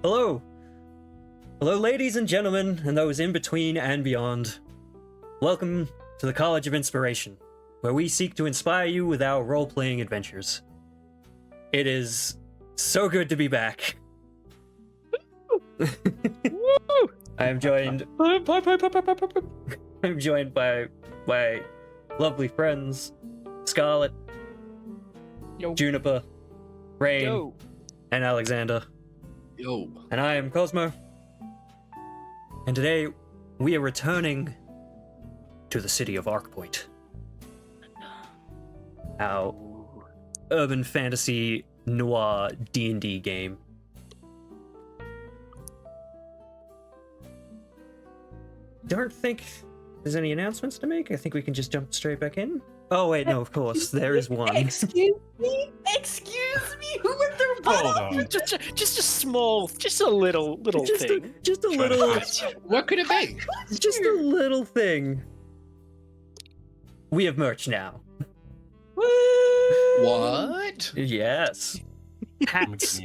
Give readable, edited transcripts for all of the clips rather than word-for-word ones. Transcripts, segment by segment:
Hello! Hello, ladies and gentlemen, and those in between and beyond. Welcome to the College of Inspiration, where we seek to inspire you with our role-playing adventures. It is so good to be back. I am joined. I'm joined by my lovely friends, Scarlet, Yo. Juniper, Rain, Yo. and Alexander. Yo. And I am Cosmo. And today we are returning to the city of Arkpoint. Our urban fantasy noir D&D game. Don't think there's any announcements to make. I think we can just jump straight back in. Oh wait, no, of course, there is one. Excuse me? Who went through Hold on. Just a small, just a little thing. Just a little, What could it be? just a little thing. We have merch now. What? Yes. Hats,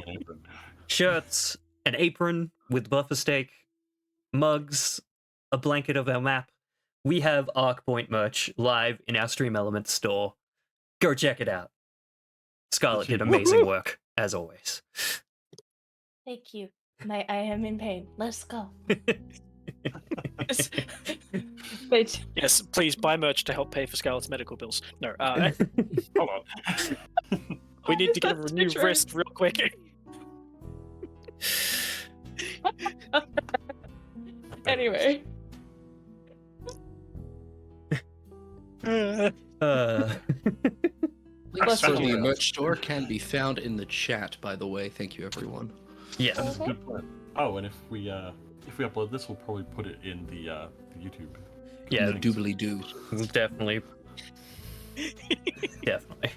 shirts, an apron with buffer steak, mugs, a blanket of our map. We have Arkpoint merch live in our Stream Elements store. Go check it out. Scarlett did amazing work, as always. Thank you. I am in pain. Let's go. Wait. Yes, please buy merch to help pay for Scarlett's medical bills. No, Hold on. we need to get a new wrist real quick. Anyway. Links to the merch store can be found in the chat, by the way. Thank you, everyone. Yeah. That's a good point. Oh, and if we upload this, we'll probably put it in the YouTube. Yeah, The doobly doo. definitely. Definitely.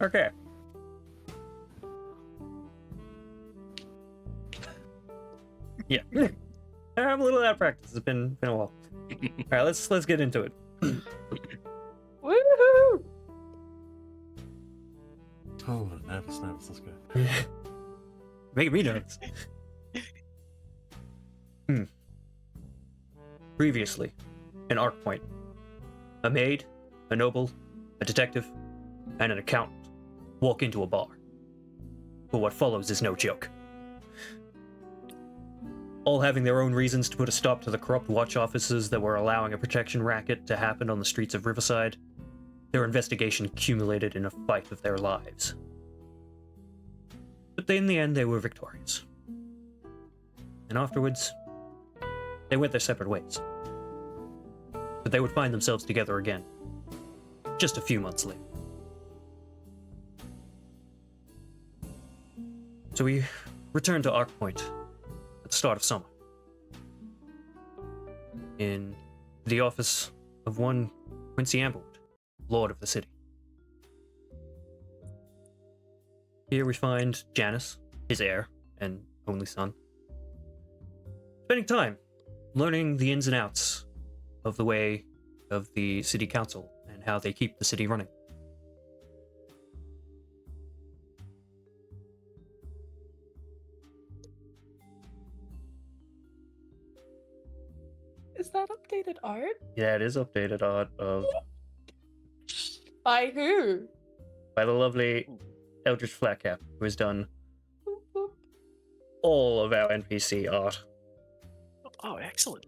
Okay. Yeah. I'm a little out of practice. It's been a while. Alright, let's get into it. Woohoo! Oh, nervous. Let's go. Making me nervous. Previously, in Arkpoint, a maid, a noble, a detective, and an accountant walk into a bar. But what follows is no joke. All having their own reasons to put a stop to the corrupt watch officers that were allowing a protection racket to happen on the streets of Riverside, their investigation culminated in a fight of their lives. But in the end, they were victorious. And afterwards, they went their separate ways. But they would find themselves together again, just a few months later. So we returned to Arkpoint at the start of summer, in the office of one Quincy Amberwood, Lord of the City. Here we find Janice, his heir and only son, spending time learning the ins and outs of the way of the city council and how they keep the city running. Is that updated art? Yeah, it is updated art of By who? by the lovely Eldritch Flatcap, who has done all of our NPC art. Oh, excellent.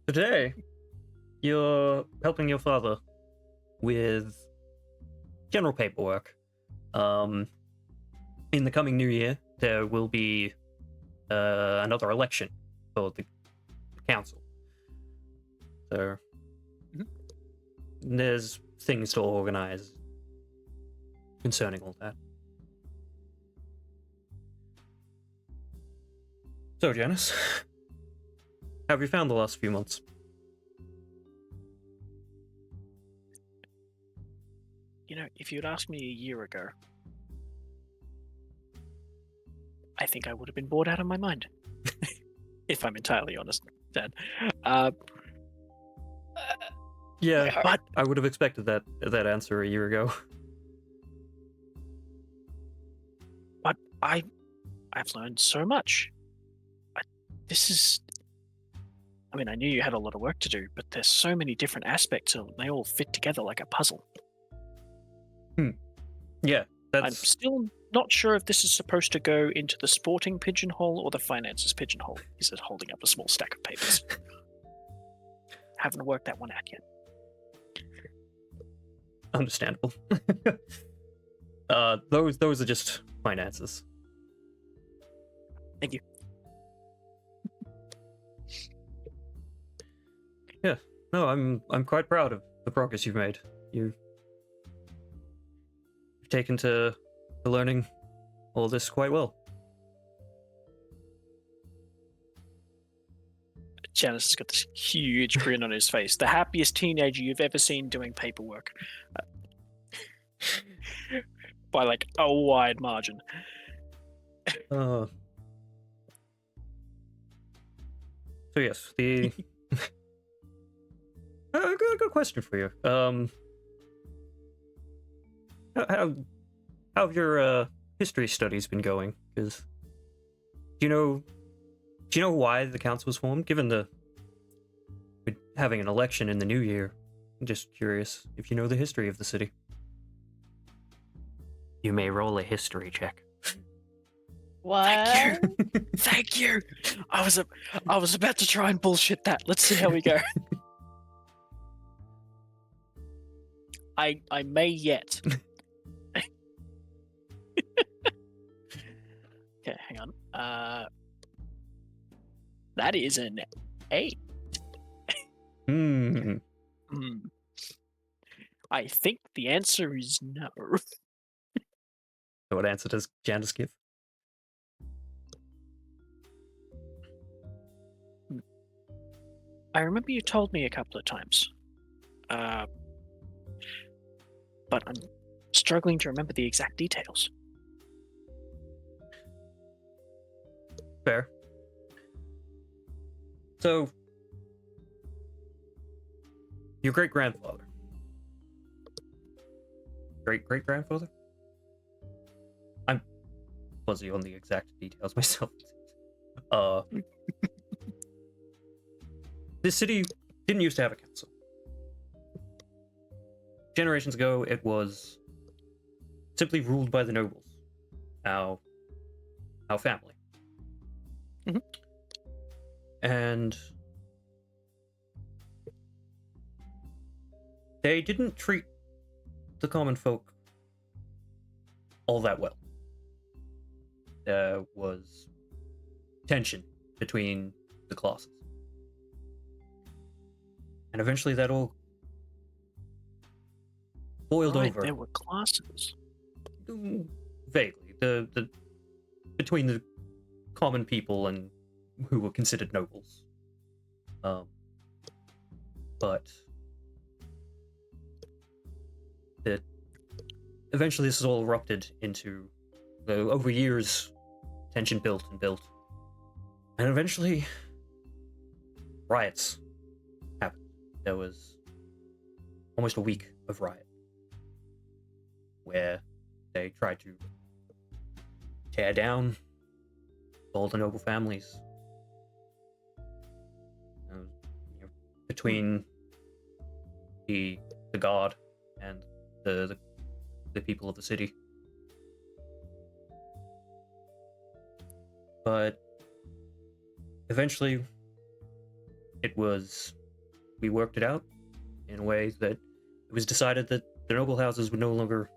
Today, you're helping your father with general paperwork. In the coming new year, there will be another election for the council. So, there's things to organize concerning all that. So, Janice, how have you found the last few months? You know, if you'd asked me a year ago, I think I would have been bored out of my mind. If I'm entirely honest, Dad. Yeah, But I would have expected that answer a year ago. But I've learned so much. This is. I mean, I knew you had a lot of work to do, but there's so many different aspects and they all fit together like a puzzle. Yeah, I'm that's still not sure if this is supposed to go into the sporting pigeonhole or the finances pigeonhole. He said, holding up a small stack of papers. Haven't worked that one out yet. understandable. Those are just finances. Thank you. Yeah, no, I'm quite proud of the progress you've made. You've taken to learning all this quite well. Janice has got this huge grin on his face. The happiest teenager you've ever seen doing paperwork. By like a wide margin. So yes, the good question for you. How have your history studies been going? Because do you know why the council was formed? Given the having an election in the new year, I'm just curious if you know the history of the city. You may roll a history check. What? Thank you. Thank you. I was about to try and bullshit that. Let's see how we go. I may yet. Okay, hang on. That is an 8. Hmm. I think the answer is no. What answer does Janice give? I remember you told me a couple of times. But I'm struggling to remember the exact details. Fair. So, your great-grandfather. Great-great-grandfather? I'm fuzzy on the exact details myself. This city didn't used to have a council. Generations ago, it was simply ruled by the nobles. Our family. Mhm. And they didn't treat the common folk all that well. There was tension between the classes. And eventually that all boiled Right, over. there were classes. Vaguely. The between the common people and who were considered nobles. But eventually this all erupted into over years tension built and built. And eventually riots happened. There was almost a week of riot where they tried to tear down all the noble families. Between the guard and the people of the city. But eventually we worked it out in a way that it was decided that the noble houses would no longer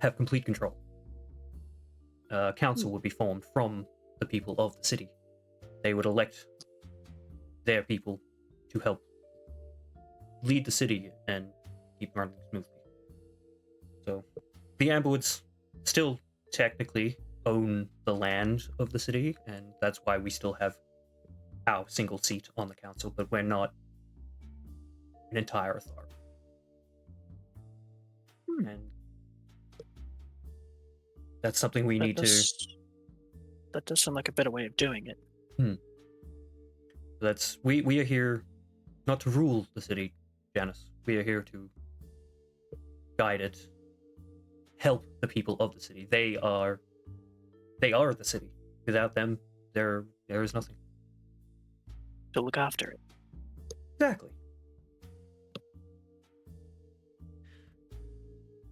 have complete control. A council would be formed from the people of the city. They would elect their people to help lead the city and keep running smoothly. So the Amberwoods still technically own the land of the city, and that's why we still have our single seat on the council, but we're not an entire authority. And that's something we need to... That does sound like a better way of doing it. We are here not to rule the city, Janice. We are here to guide it, help the people of the city. They are they are the city. Without them, there is nothing. To look after it. Exactly.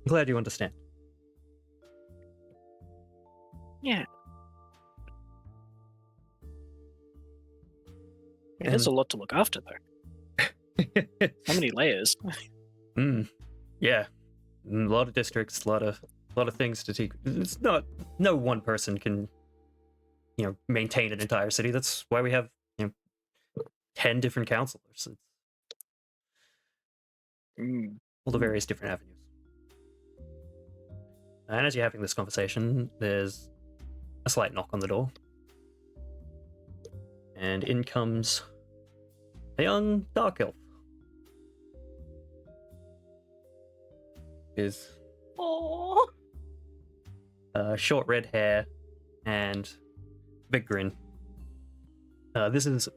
I'm glad you understand. Yeah. There's a lot to look after, though. How many layers? Yeah, a lot of districts, a lot of things to take. It's not no one person can, maintain an entire city. That's why we have 10 different councilors. It's all the various different avenues. And as you're having this conversation, there's a slight knock on the door, and in comes a young dark elf. Is Oh. short red hair and big grin. This is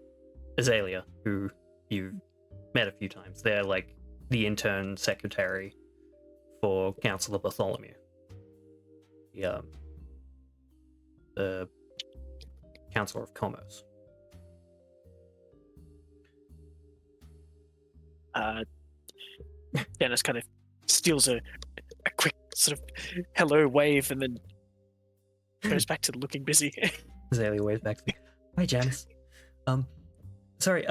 Azalea, who you've met a few times. They're like the intern secretary for Councillor Bartholomew. The Councillor of Commerce. Dennis kind of steals a quick sort of hello wave and then goes back to looking busy. Azalea waves back to me. Hi, Janice. Sorry,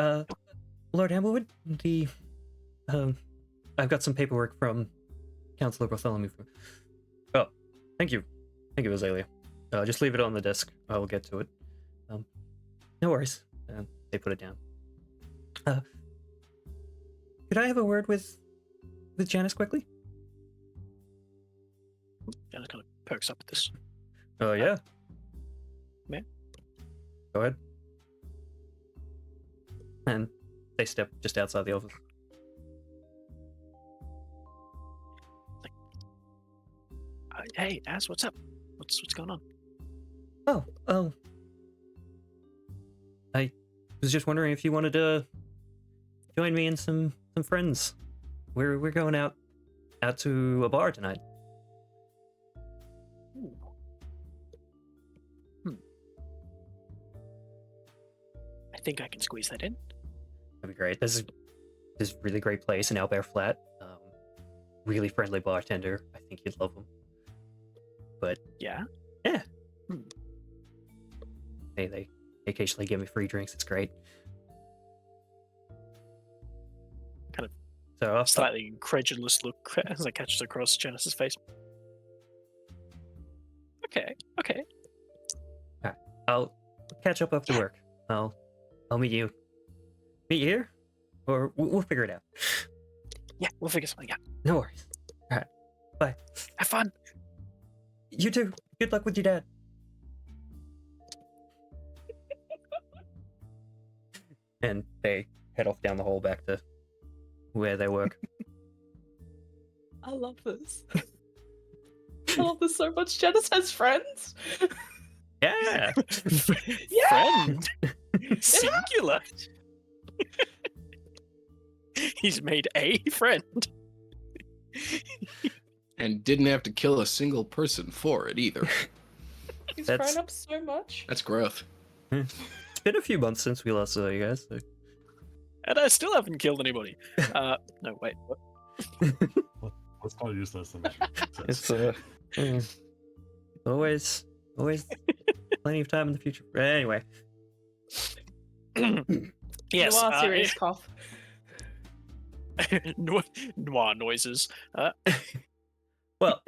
Lord Amblewood, I've got some paperwork from Councillor Bartholomew. Oh, thank you. Thank you, Azalea. Just leave it on the desk. I will get to it. No worries. They put it down. Could I have a word with Janice quickly? Dennis kind of perks up at this. Oh, yeah. Yeah. Go ahead. And they step just outside the office. Hey, Az, what's up? What's going on? Oh. I was just wondering if you wanted to join me and some friends. We're going out to a bar tonight. Ooh. I think I can squeeze that in. That'd be great. This is really great place in Albert Flat. Really friendly bartender. I think you'd love him. But Yeah. They occasionally give me free drinks. It's great. Kind of so I'll start. Slightly incredulous look as I catch it across Janice's face. Okay. Alright, I'll catch up after work. I'll meet you. Meet you here, or we'll figure it out. Yeah, we'll figure something out. No worries. All right, bye. Have fun. You too. Good luck with your dad. And they head off down the hall back to where they work. I love this. I love this so much. Janice has friends. Yeah. Yeah. Friend. Singular. He's made a friend. And didn't have to kill a single person for it either. He's That's- grown up so much. That's growth. It's been a few months since we last saw you guys. So. And I still haven't killed anybody. No, wait. What? Let's not use this. It's always plenty of time in the future. Anyway. Yes. You are serious, cough. Noir noises. Well,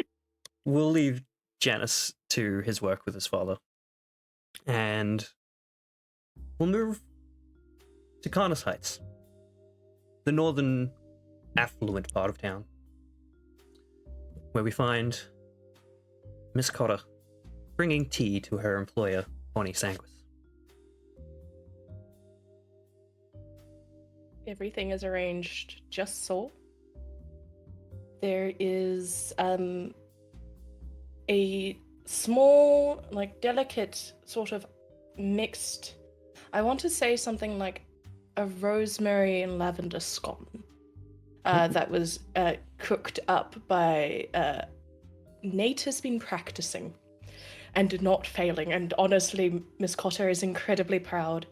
we'll leave Janice to his work with his father. And we'll move to Carnus Heights, the northern affluent part of town, where we find Miss Cotter bringing tea to her employer, Bonnie Sanguis. Everything is arranged just so. There is a small, delicate sort of mixed, I want to say something like a rosemary and lavender scone that was cooked up by Nate has been practicing. and not failing. And honestly, Miss Cotter is incredibly proud.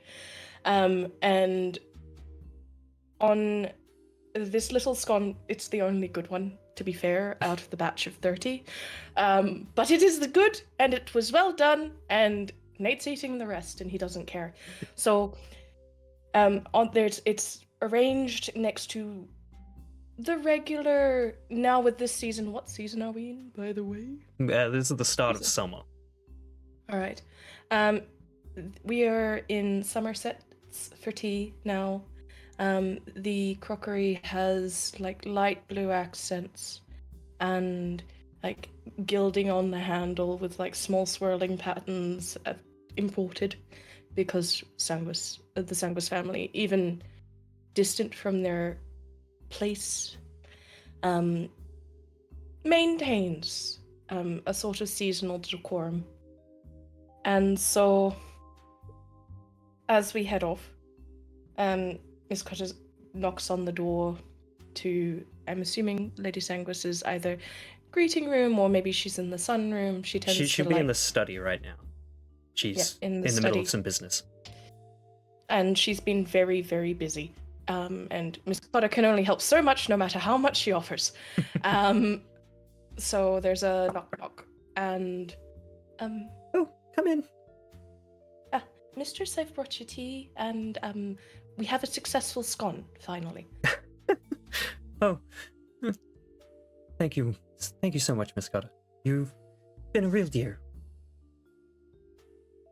And on this little scone, it's the only good one, to be fair, out of the batch of 30. But it is the good, and it was well done, and Nate's eating the rest, and he doesn't care. So, it's arranged next to the regular. Now with this season, what season are we in, by the way? This is the start of summer. All right. We are in Somerset's for tea now. The crockery has like light blue accents and like gilding on the handle with like small swirling patterns imported because the Sanguis family, even distant from their place, maintains a sort of seasonal decorum. And so, as we head off, Miss Cotter knocks on the door to, I'm assuming, Lady Sanguis's either greeting room or maybe she's in the sunroom. She tends She to should be in the study right now. She's in in the middle of study. some business. And she's been very, very busy. And Miss Cotter can only help so much, no matter how much she offers. So there's a knock, and Oh, come in. Mistress, I've brought you tea, and we have a successful scone, finally. Oh, thank you. Thank you so much, Miss Cotter. You've been a real dear.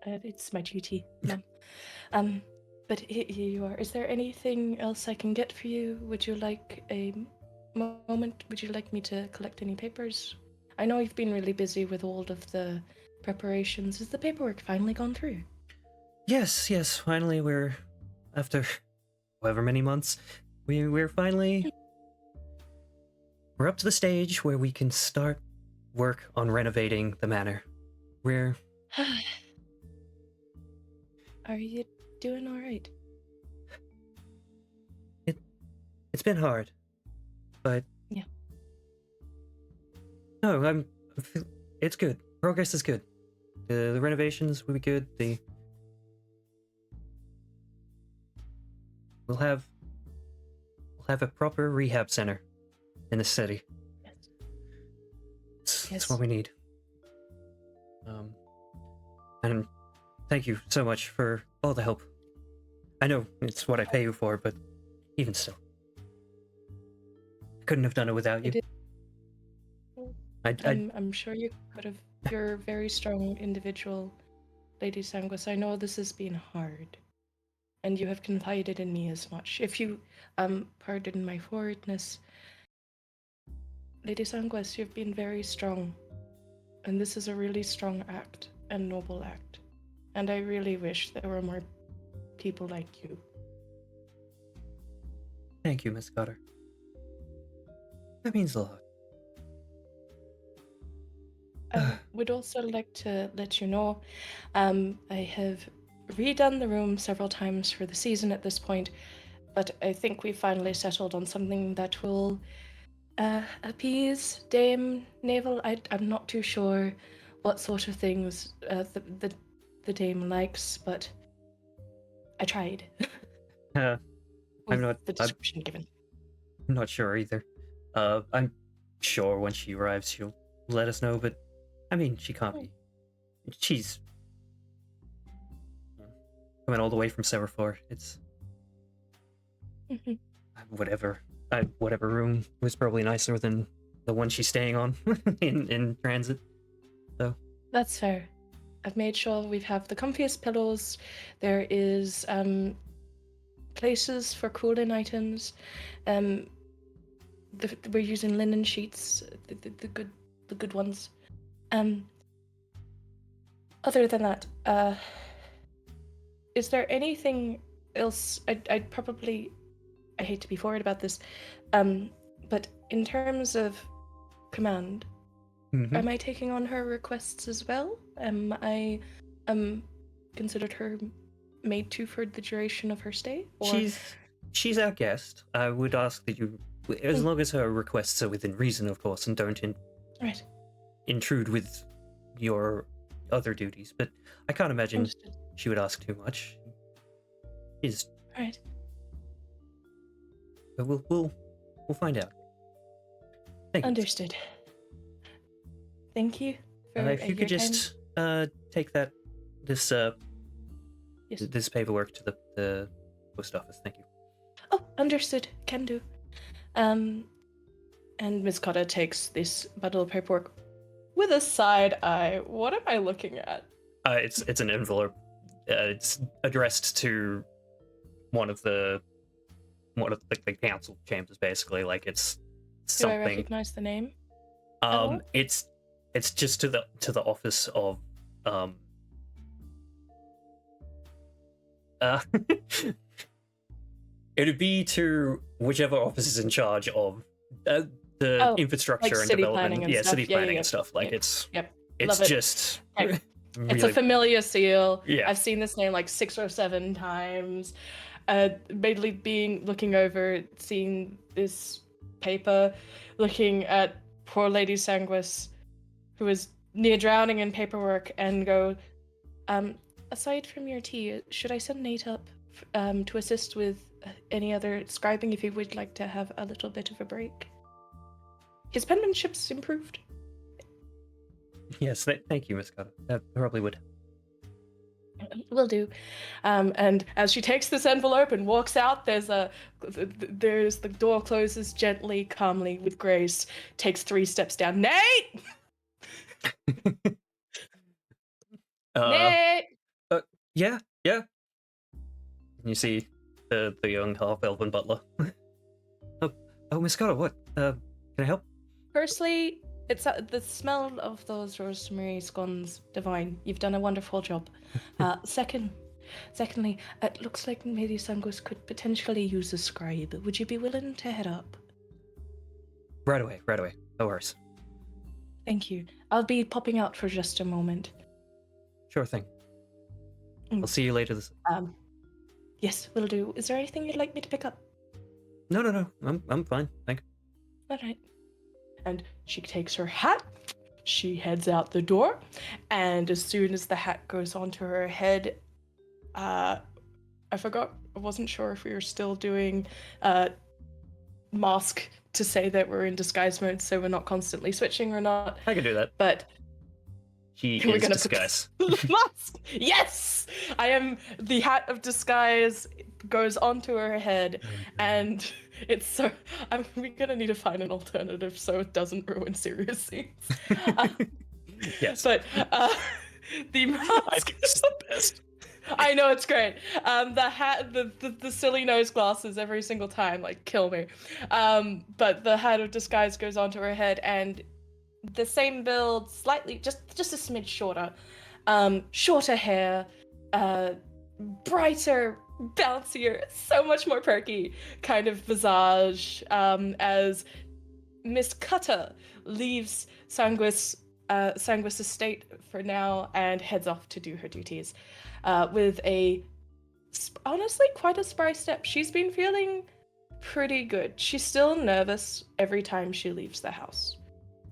It's my duty, ma'am. But here you are. Is there anything else I can get for you? Would you like a moment? Would you like me to collect any papers? I know you've been really busy with all of the preparations. Has the paperwork finally gone through? Yes, finally we're, after however many months, we're finally, we're up to the stage where we can start work on renovating the manor. We're... Are you doing all right? It's been hard, but... Yeah. No, it's good. Progress is good. The renovations will be good. We'll have a proper rehab center in the city. Yes. That's what we need. And thank you so much for all the help. I know it's what I pay you for, but even still, I couldn't have done it without you. I'm sure you could have. You're a very strong individual, Lady Sanguis. I know this has been hard, and you have confided in me as much. If you, pardon my forwardness, Lady Sanguis, you've been very strong, and this is a really strong act and noble act, and I really wish there were more people like you. Thank you, Miss Cotter. That means a lot. I would also like to let you know, I have redone the room several times for the season at this point, but I think we finally settled on something that will appease Dame Navel. I'm not too sure what sort of things the Dame likes, but I tried. I'm not. The description given. I'm not sure either. I'm sure when she arrives she'll let us know, but I mean, she can't be. She's coming all the way from Severford. It's whatever. Whatever room was probably nicer than the one she's staying on in transit. So That's fair. I've made sure we have the comfiest pillows. There is places for cooling items. We're using linen sheets, the good ones. Other than that, is there anything else? I'd probably, I hate to be forward about this, but in terms of command, am I taking on her requests as well? Am I considered her maid too for the duration of her stay? Or... She's our guest. I would ask that you, as long as her requests are within reason, of course, and don't Right. intrude with your other duties, but I can't imagine Understood. she would ask too much. Is All right. but we'll find out. Thank you. Understood. Thank you for If you your could just take this Yes. this paperwork to the post office. Thank you. Oh, understood. Can do. And Miss Cotta takes this bundle of paperwork with a side eye. What am I looking at? It's an envelope. It's addressed to one of the council chambers, basically. Like it's Do I something. recognize the name? all? It's just to the office of it'd be to whichever office is in charge of the infrastructure like and city development. planning and Yeah, stuff. city Yeah, planning yeah, and stuff. Like yeah. it's Yep. it's Love it. just Okay. really, It's a familiar seal. Yeah. I've seen this name like 6 or 7 times. Mainly looking over, seeing this paper, looking at poor Lady Sanguis, who is near drowning in paperwork, and go, aside from your tea, should I send Nate up to assist with any other scribing if he would like to have a little bit of a break? His penmanship's improved. Yes, thank you, Miss Cotta. That probably would. Will do. And as she takes this envelope and walks out, there's the door closes gently, calmly, with grace. Takes 3 steps down. Nate! Nate! Yeah. And you see the young half-elven butler. oh, Miss Cotta, what? Can I help? Firstly, it's the smell of those rosemary scones divine. You've done a wonderful job. Secondly, it looks like maybe Sanguis could potentially use a scribe. Would you be willing to head up? Right away. No worries. Thank you. I'll be popping out for just a moment. Sure thing. I'll see you later. Yes, will do. Is there anything you'd like me to pick up? No. I'm fine. Thank you. All right. And she takes her hat. She heads out the door, and as soon as the hat goes onto her head, I forgot. I wasn't sure if we were still doing mask to say that we're in disguise mode, so we're not constantly switching or not. I can do that. But He we're is gonna disguise. put mask. Yes, I am. The hat of disguise goes onto her head, and it's so. We're gonna need to find an alternative so it doesn't ruin serious scenes. Yes. But the mask. I think this is the best. I know, it's great. The hat, the silly nose glasses every single time, like, kill me. But the hat of disguise goes onto her head, and the same build, slightly, just a smidge shorter. Shorter hair, brighter, bouncier, so much more perky kind of visage, as Miss Cutter leaves Sanguis estate for now and heads off to do her duties. With honestly quite a spry step. She's been feeling pretty good. She's still nervous every time she leaves the house.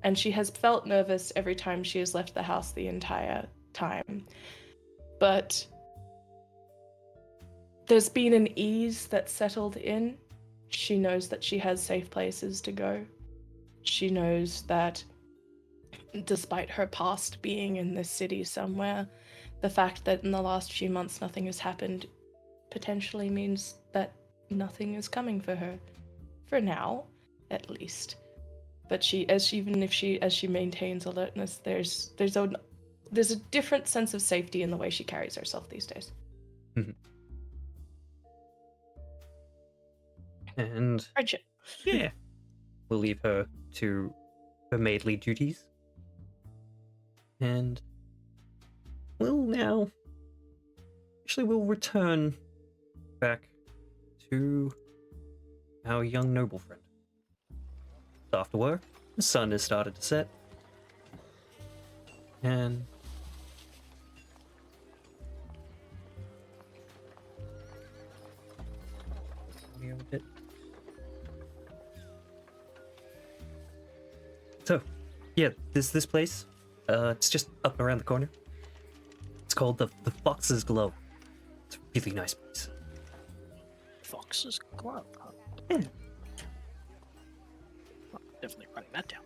And she has felt nervous every time she has left the house the entire time. But there's been an ease that's settled in. She knows that she has safe places to go. She knows that despite her past being in this city somewhere, the fact that in the last few months nothing has happened potentially means that nothing is coming for her. For now, at least. But as she maintains alertness, there's a different sense of safety in the way she carries herself these days. Mm-hmm. And Friendship. yeah, we'll leave her to her maidly duties. And we'll return back to our young noble friend. After work, the sun has started to set. And so, yeah, this place. It's just up around the corner. It's called the Fox's Glow. It's a really nice place. Fox's Glove. Huh? Yeah. Well, definitely writing that down.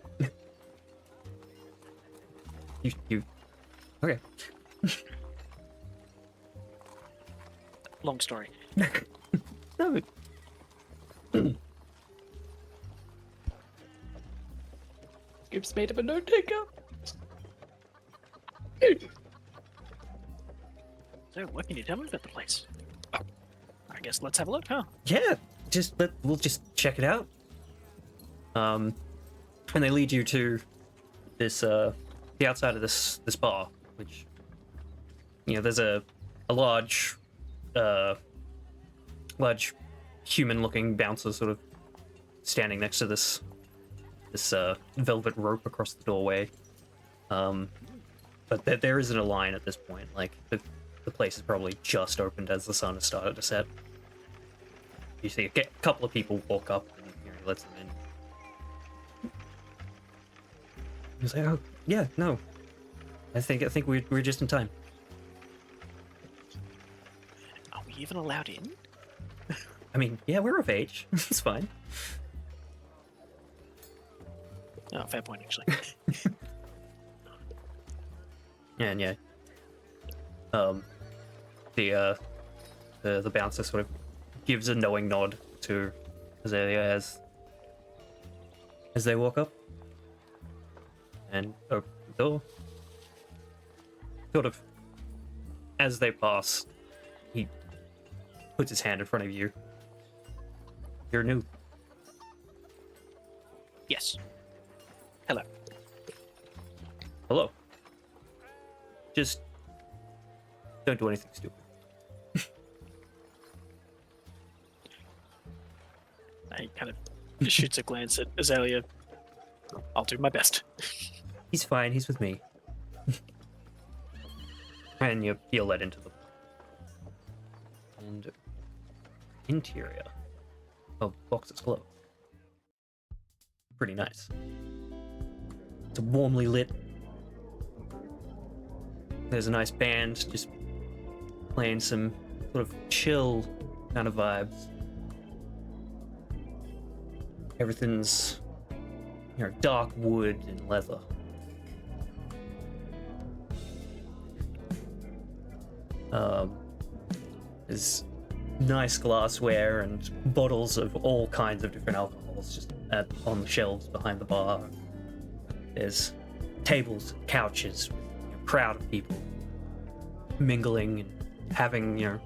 You. Okay. Long story. No. Gibbs made him a note taker. So, what can you tell me about the place? Oh, I guess let's have a look, huh? Yeah. We'll just check it out. And they lead you to this the outside of this bar, which there's a large human-looking bouncer sort of standing next to this velvet rope across the doorway. But there isn't a line at this point. Like the place is probably just opened as the sun has started to set. You see a couple of people walk up and he lets them in. He's like, "Oh yeah, no, I think we're just in time." Are we even allowed in? I mean, yeah, we're of age. It's fine. Oh, fair point, actually. And yeah, the bouncer sort of gives a knowing nod to Azalea as they walk up and open the door. Sort of as they pass, he puts his hand in front of you. You're new. Yes. Hello. Hello. Just don't do anything stupid. He kind of shoots a glance at Azalea. I'll do my best. He's fine. He's with me. And you're led into the and interior of Box's Glow. Pretty nice. It's warmly lit. There's a nice band just playing some sort of chill kind of vibes. Everything's dark wood and leather. There's nice glassware and bottles of all kinds of different alcohols just on the shelves behind the bar. There's tables, couches, with a crowd of people mingling and having,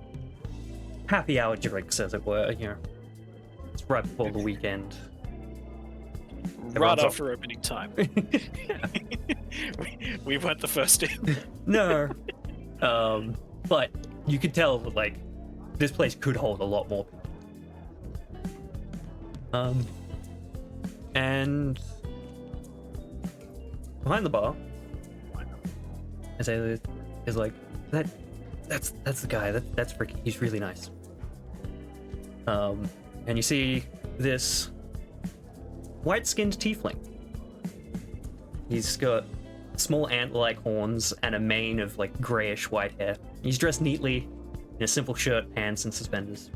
happy hour drinks, as it were. It's right before the weekend. Right Everyone's after opening time. we weren't the first in. No. But you could tell that, like, this place could hold a lot more people. And behind the bar, Azalea is like, that's the guy. That's Ricky. He's really nice. And you see this white-skinned tiefling. He's got small ant-like horns and a mane of like grayish white hair. He's dressed neatly in a simple shirt, pants, and suspenders.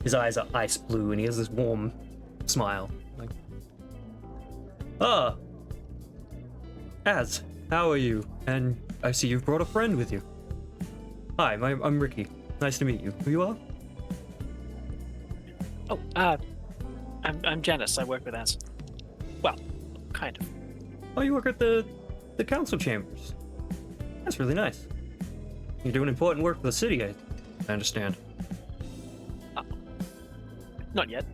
His eyes are ice blue, and he has this warm smile. Like, Az, how are you? And I see you've brought a friend with you. Hi, I'm Ricky. Nice to meet you. Who you are? Oh, I'm Janice. I work with Az. Well, kind of. Oh, you work at the council chambers. That's really nice. You're doing important work for the city, I understand. Not yet,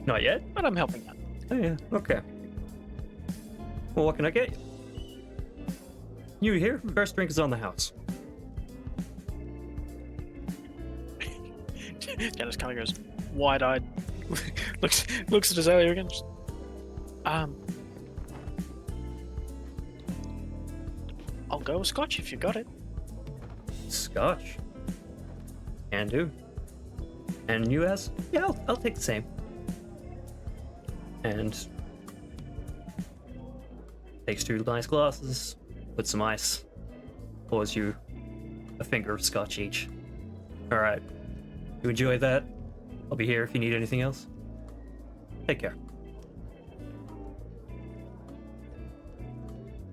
Not yet? but I'm helping out. Oh, yeah. Okay. Well, what can I get you? You here? First drink is on the house. Janice kind of goes wide-eyed, looks at Azalea again. Just, I'll go with scotch if you got it. Scotch. Can do. And you ask? Yeah, I'll take the same. And Takes 2 nice glasses, puts some ice, pours you a finger of scotch each. Alright. You enjoy that? I'll be here if you need anything else. Take care.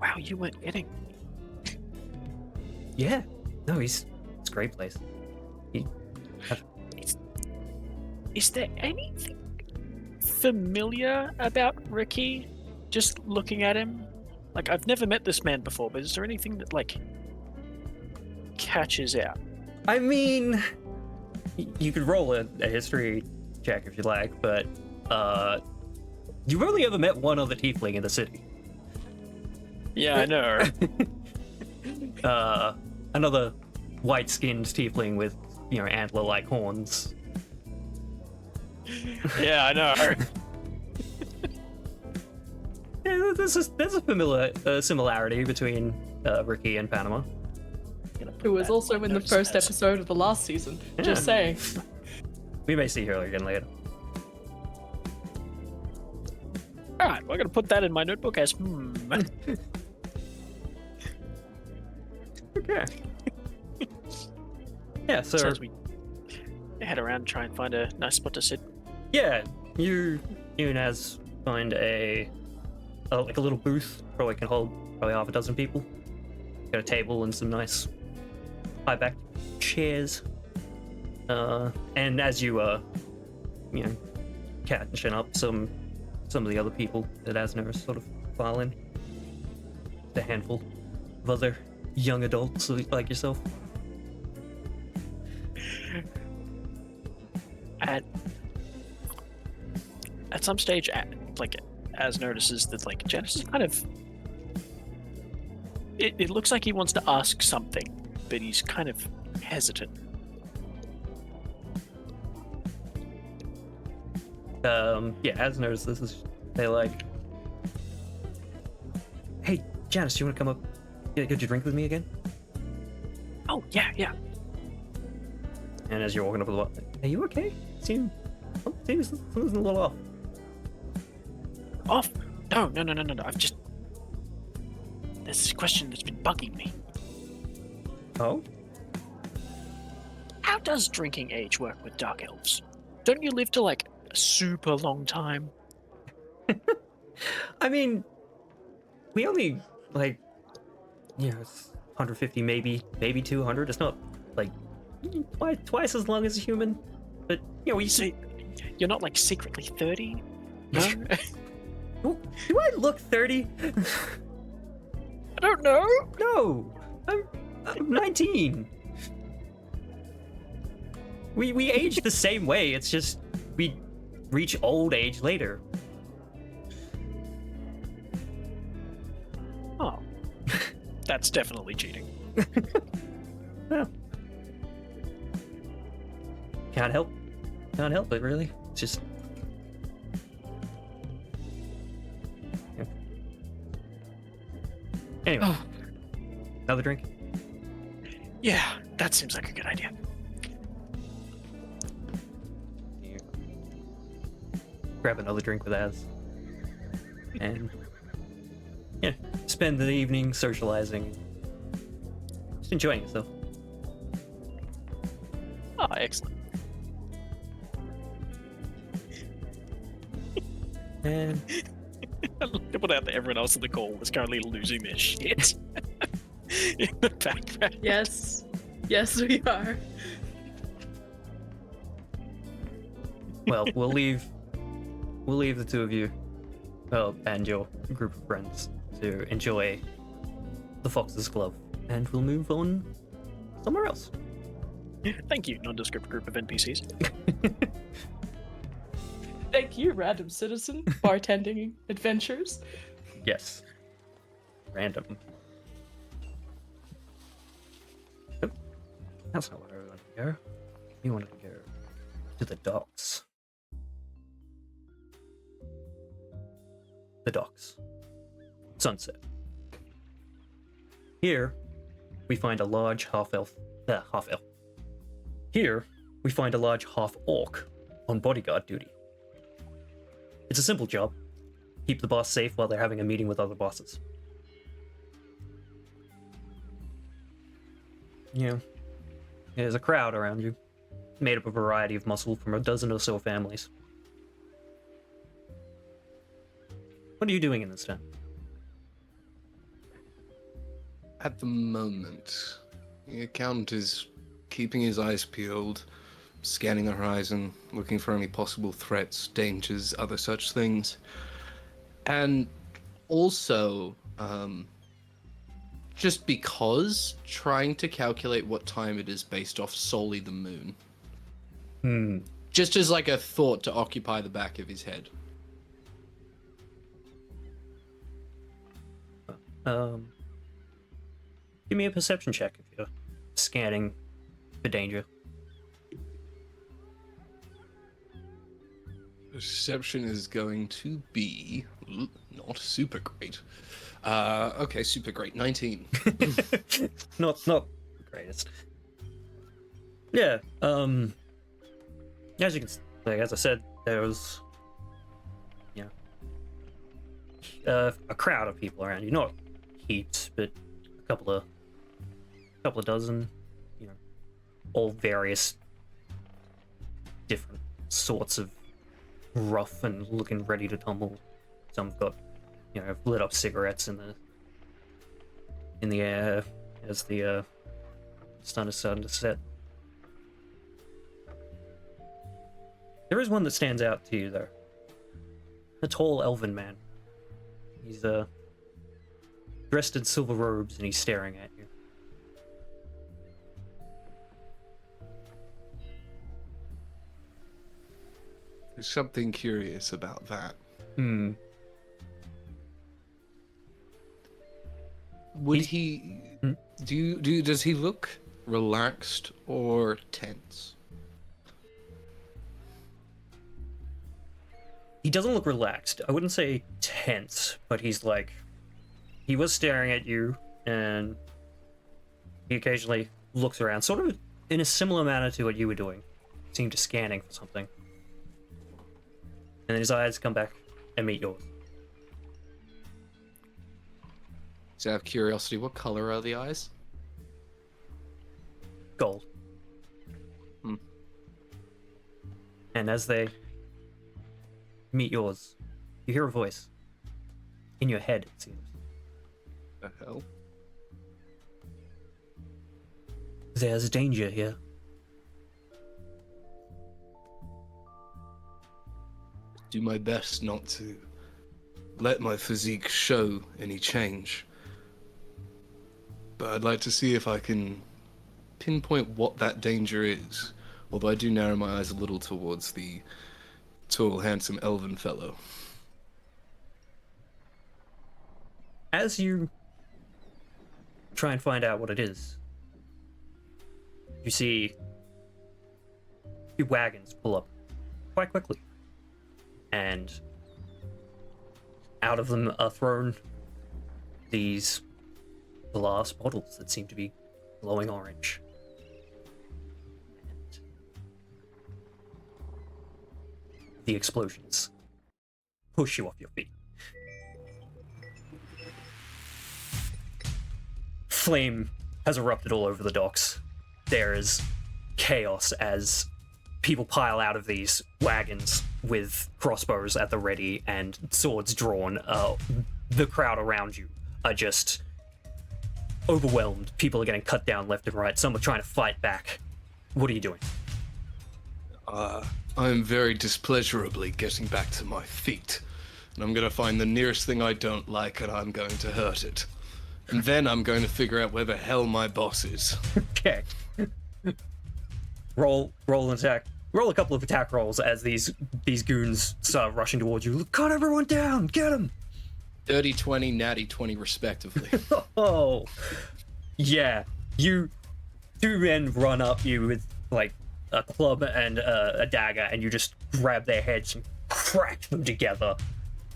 Wow, you weren't kidding. Yeah. No, it's a great place. Is there anything familiar about Ricky? Just looking at him? Like, I've never met this man before, but is there anything that, like, catches out? I mean, you could roll a history check if you like, but you've only ever met one other tiefling in the city. Yeah, I know. Another white-skinned tiefling with, antler-like horns. Yeah, I know. Yeah, there's a similarity between Ricky and Panama. Who was also in the first episode of the last season. Just saying. We may see her again later. Alright, we're gonna put that in my notebook as Okay. Yeah, so as we head around and try and find a nice spot to sit. yeah, you and Az find a little booth, probably can hold half a dozen people. Got a table and some nice high back chairs. And as you catching up some of the other people that Asner sort of file in. A handful of other young adults like yourself. At some stage, as notices that Janice is kind of. It looks like he wants to ask something, but he's kind of hesitant. As notices, they hey, Janice, you want to come up, get your drink with me again? Oh yeah. And as you're walking up to the wall, are you okay? Seems something's a little off. Off? No. I've just. There's this question that's been bugging me. Oh? How does drinking age work with dark elves? Don't you live to a super long time? I mean, we only it's 150, maybe 200. It's not twice as long as a human, but we See, you're not secretly 30? No? Do I look 30? I don't know. No, I'm 19. We age the same way. It's just we reach old age later. Oh, that's definitely cheating. Well, can't help it really. It's just. Yeah. Anyway, another drink. Yeah, that seems like a good idea. Grab another drink with Az. And spend the evening socializing. Just enjoying yourself. Oh, excellent. And I looked up out that everyone else in the call was currently losing their shit in the background. Yes, we are. well, we'll leave the two of you, and your group of friends to enjoy the Fox's Glove, and we'll move on somewhere else. Thank you, nondescript group of NPCs. Thank you, random citizen, bartending adventures. Yes. Random. Oh, that's not where I wanted to go. We wanted to go to the docks. The docks. Sunset. Here, we find a large half-elf. Here, we find a large half-orc on bodyguard duty. It's a simple job. Keep the boss safe while they're having a meeting with other bosses. there's a crowd around you, made up of a variety of muscle from a dozen or so families. What are you doing in this town? At the moment, the accountant is keeping his eyes peeled, scanning the horizon, looking for any possible threats, dangers, other such things. And also, just because, trying to calculate what time it is based off solely the moon. Just as like a thought to occupy the back of his head. Give me a perception check if you're scanning for danger. Perception is going to be not super great. Okay, super great. 19. not the greatest. Yeah. As you can, as I said, there was, a crowd of people around you. Not heaps, but a couple of dozen. All various different sorts of rough and looking ready to tumble. Some have got, lit up cigarettes in the air as the sun is starting to set. There is one that stands out to you, though. A tall elven man. He's dressed in silver robes and he's staring at you. There's something curious about that. Would does he look relaxed or tense? He doesn't look relaxed. I wouldn't say tense, but he was staring at you, and he occasionally looks around, sort of in a similar manner to what you were doing. Seemed to scanning for something. And then his eyes come back and meet yours. So out of curiosity, what color are the eyes? Gold. And as they meet yours, you hear a voice. In your head, it seems. The hell? There's danger here. Do my best not to let my physique show any change. But I'd like to see if I can pinpoint what that danger is. Although I do narrow my eyes a little towards the tall, handsome elven fellow. As you try and find out what it is, you see a few wagons pull up quite quickly. And out of them are thrown these glass bottles that seem to be glowing orange. And the explosions push you off your feet. Flame has erupted all over the docks. There is chaos as people pile out of these wagons with crossbows at the ready and swords drawn. The crowd around you are just overwhelmed. People are getting cut down left and right. Some are trying to fight back. What are you doing? I'm very displeasurably getting back to my feet. And I'm going to find the nearest thing I don't like and I'm going to hurt it. And then I'm going to figure out where the hell my boss is. Okay. Roll an attack. Roll a couple of attack rolls as these goons start rushing towards you. Cut everyone down! Get them! Dirty 20, natty 20 respectively. Oh, yeah. You two men run up you with like a club and a dagger, and you just grab their heads and crack them together.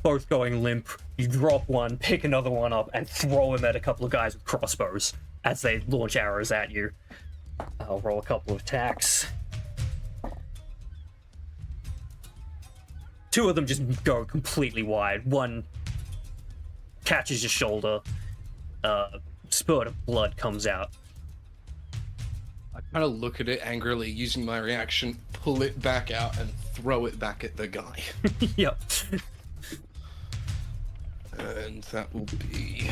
Both going limp. You drop one, pick another one up, and throw him at a couple of guys with crossbows as they launch arrows at you. I'll roll a couple of attacks. Two of them just go completely wide. One catches your shoulder. Spurt of blood comes out. I kind of look at it angrily, using my reaction, pull it back out, and throw it back at the guy. Yep. And that will be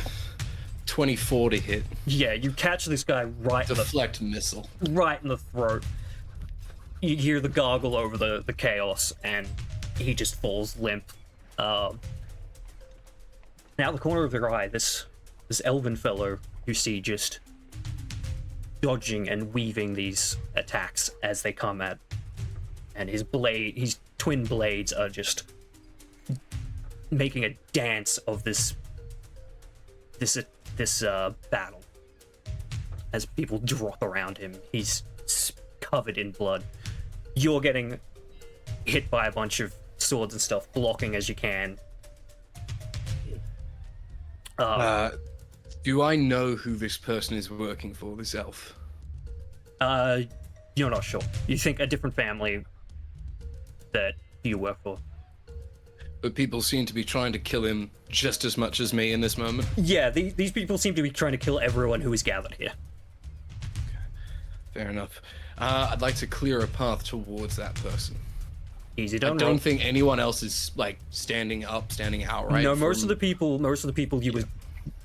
24 to hit. Yeah, you catch this guy right in Deflect missile. right in the throat. You hear the gargle over the chaos, and he just falls limp. Now, the corner of your eye, this elven fellow you see just dodging and weaving these attacks as they come at, and his twin blades are just making a dance of this battle as people drop around him. He's covered in blood. You're getting hit by a bunch of swords and stuff, blocking as you can. Do I know who this person is working for, this elf? You're not sure. You think a different family that you work for. But people seem to be trying to kill him just as much as me in this moment. Yeah, these people seem to be trying to kill everyone who is gathered here. Fair enough. I'd like to clear a path towards that person. Easy I done. don't think anyone else is like standing outright. No, most of the people you were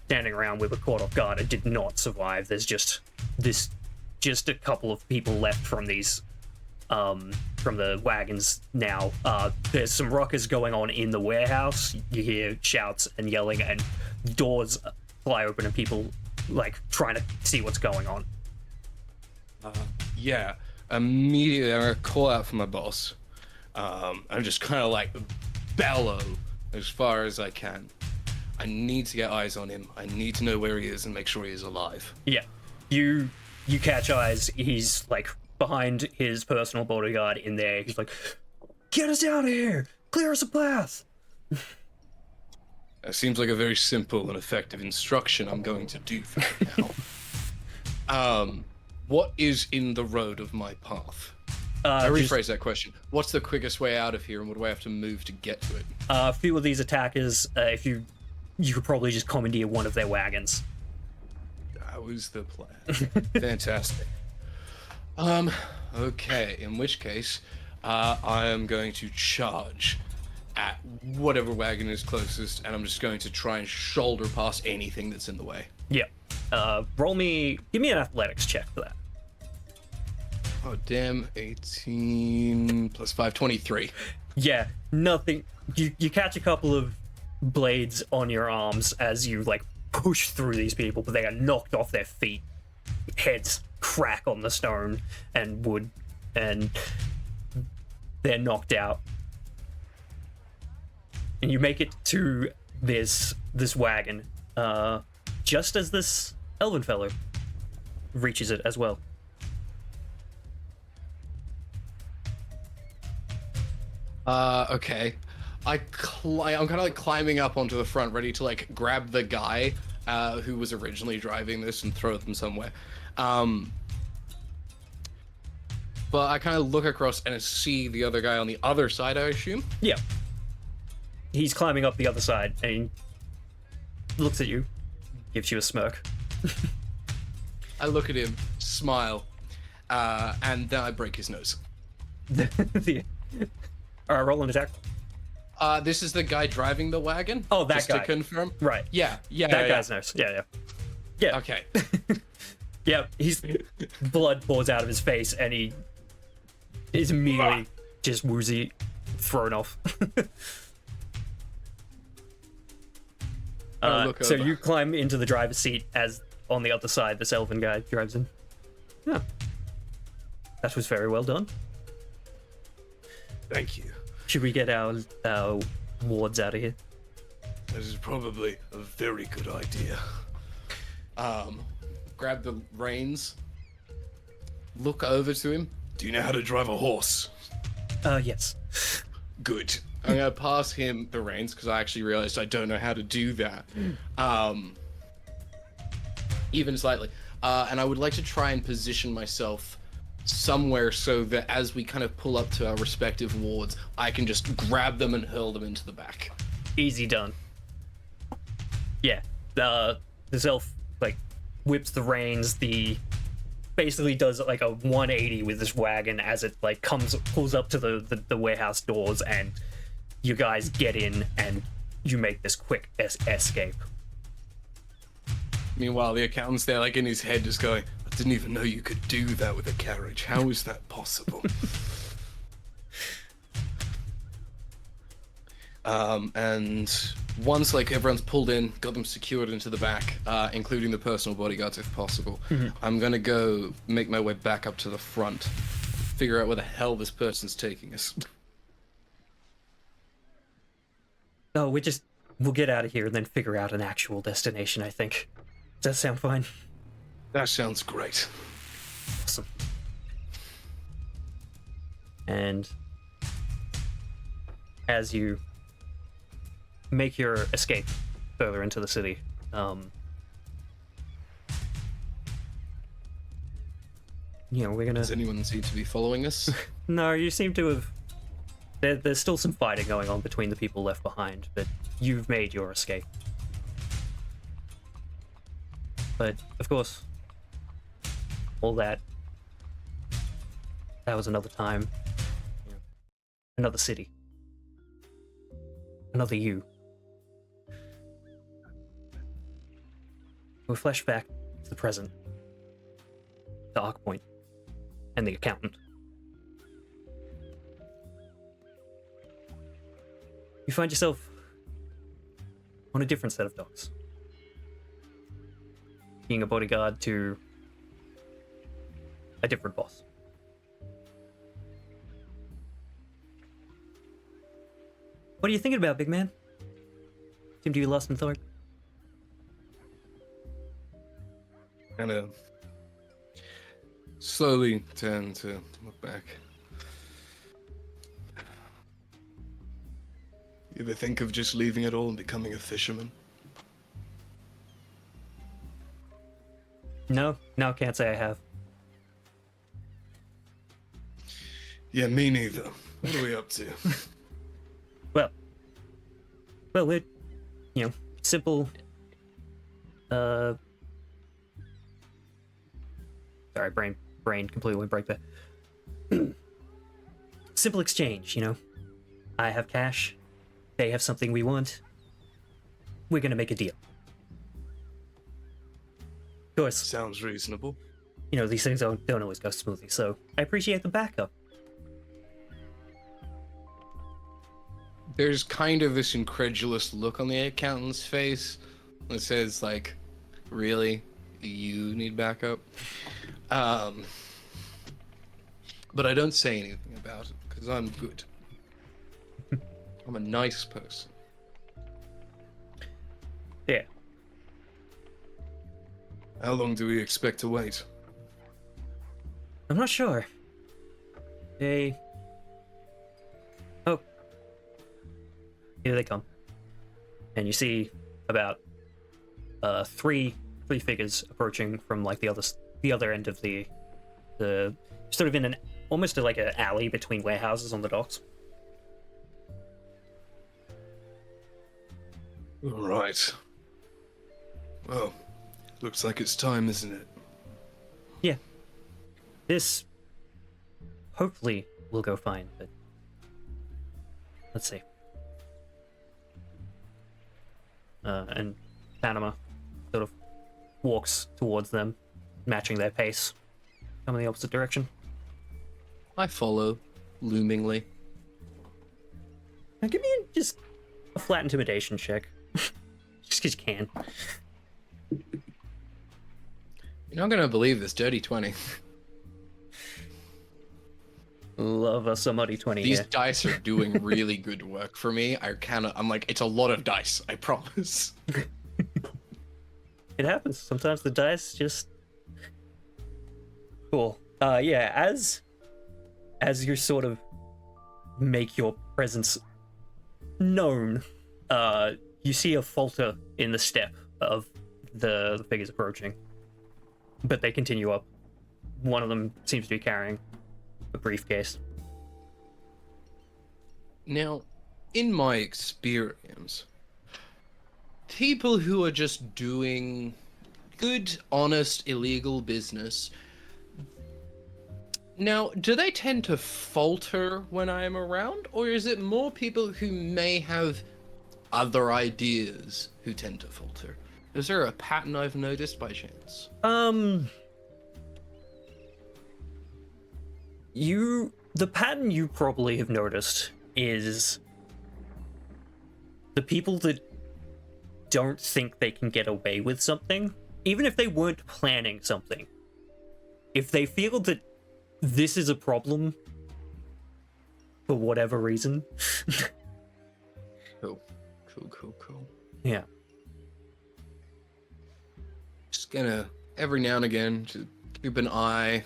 standing around with were caught off guard and did not survive. There's just a couple of people left from these from the wagons now. There's some ruckus going on in the warehouse. You hear shouts and yelling, and doors fly open, and people like trying to see what's going on. Yeah, immediately I'm gonna call out for my boss. I'm just kind of like bellow as far as I can. I need to get eyes on him. I need to know where he is and make sure he is alive. Yeah, you catch eyes. He's like behind his personal bodyguard in there. He's like, "Get us out of here! Clear us a path!" That seems like a very simple and effective instruction. I'm going to do that now. What is in the road of my path? I rephrase that question. What's the quickest way out of here, and what do I have to move to get to it? A few of these attackers, if you could probably just commandeer one of their wagons. That was the plan. Fantastic. Okay, in which case, I am going to charge at whatever wagon is closest, and I'm just going to try and shoulder past anything that's in the way. Yeah. Give me an athletics check for that. Oh, damn. 18 plus 5, 23. Yeah, nothing. You catch a couple of blades on your arms as you like push through these people, but they are knocked off their feet. Heads crack on the stone and wood, and they're knocked out. And you make it to this wagon, just as this elven fellow reaches it as well. Okay. I'm kind of like climbing up onto the front, ready to like grab the guy who was originally driving this and throw them somewhere. But I kind of look across and see the other guy on the other side, I assume? Yeah. He's climbing up the other side and he looks at you, gives you a smirk. I look at him, smile, and then I break his nose. Roll an attack. This is the guy driving the wagon? Oh, that just guy. To confirm? Right. Yeah. That guy's nose. Yeah. Okay. Yeah, he's blood pours out of his face, and he is immediately just woozy, thrown off. Look So over. you climb into the driver's seat as on the other side, this elven guy drives in. Yeah, that was very well done. Thank you. Should we get our wards out of here? That is probably a very good idea. Grab the reins. Look over to him. Do you know how to drive a horse? Yes. Good. I'm gonna pass him the reins because I actually realized I don't know how to do that. Even slightly. And I would like to try and position myself somewhere so that as we kind of pull up to our respective wards, I can just grab them and hurl them into the back. Easy done. Yeah. This elf like whips the reins. The basically does like a 180 with this wagon as it like pulls up to the warehouse doors, and you guys get in and you make this quick escape. Meanwhile, the accountant's there, like in his head, just going, "I didn't even know you could do that with a carriage. How is that possible?" And once like everyone's pulled in, got them secured into the back, including the personal bodyguards if possible, I'm gonna go make my way back up to the front, figure out where the hell this person's taking us. No, we'll get out of here and then figure out an actual destination, I think. Does that sound fine? That sounds great. Awesome. And as you make your escape further into the city, we're gonna... Does anyone seem to be following us? No, you seem to have... There's still some fighting going on between the people left behind, but you've made your escape. But, of course, all that was another time. Another city. Another you. We flash back to the present. To Arkpoint. And the accountant. You find yourself on a different set of docks. Being a bodyguard to a different boss. What are you thinking about, big man? Seem to be lost in thought. Kind of slowly turn to look back. You ever think of just leaving it all and becoming a fisherman? No, can't say I have. Yeah, me neither. What are we up to? Well, we're, simple, sorry, brain completely went break there. Simple exchange, I have cash, they have something we want, we're gonna make a deal. Of course, Sounds reasonable. these things don't always go smoothly, so I appreciate the backup. There's kind of this incredulous look on the accountant's face that says, like, really? You need backup? But I don't say anything about it, because I'm good. I'm a nice person. Yeah. How long do we expect to wait? I'm not sure. Oh. Here they come. And you see about three figures approaching from like the other end of the sort of in almost like an alley between warehouses on the docks. All right. Well, looks like it's time, isn't it? Yeah. This hopefully will go fine, but let's see. And Panama sort of walks towards them, matching their pace, coming the opposite direction. I follow, loomingly. Now give me just a flat intimidation check. Just because you can. You're not gonna believe this dirty 20. Love us somebody 20 These here. dice are doing really good work for me. I'm like, it's a lot of dice, I promise. It happens. Sometimes the dice just... Cool. Yeah, as you sort of make your presence known, you see a falter in the step of the figures approaching. But they continue up. One of them seems to be carrying a briefcase. Now, in my experience, people who are just doing good, honest, illegal business Now, do they tend to falter when I am around, or is it more people who may have other ideas who tend to falter? Is there a pattern I've noticed by chance? The pattern you probably have noticed is the people that don't think they can get away with something, even if they weren't planning something. If they feel that this is a problem for whatever reason. Cool. Yeah. Just gonna, every now and again, just keep an eye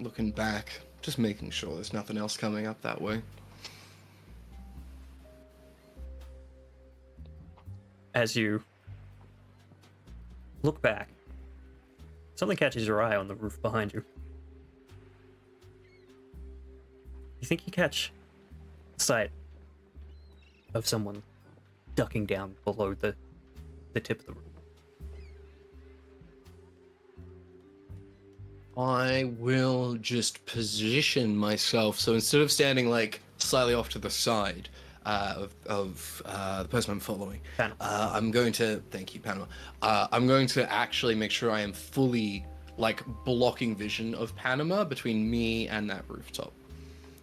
looking back, just making sure there's nothing else coming up that way. As you look back, something catches your eye on the roof behind you. You think you catch sight of someone ducking down below the tip of the roof. I will just position myself, so instead of standing like slightly off to the side of the person I'm following, I'm going to, thank you, Panama. I'm going to actually make sure I am fully like blocking vision of Panama between me and that rooftop.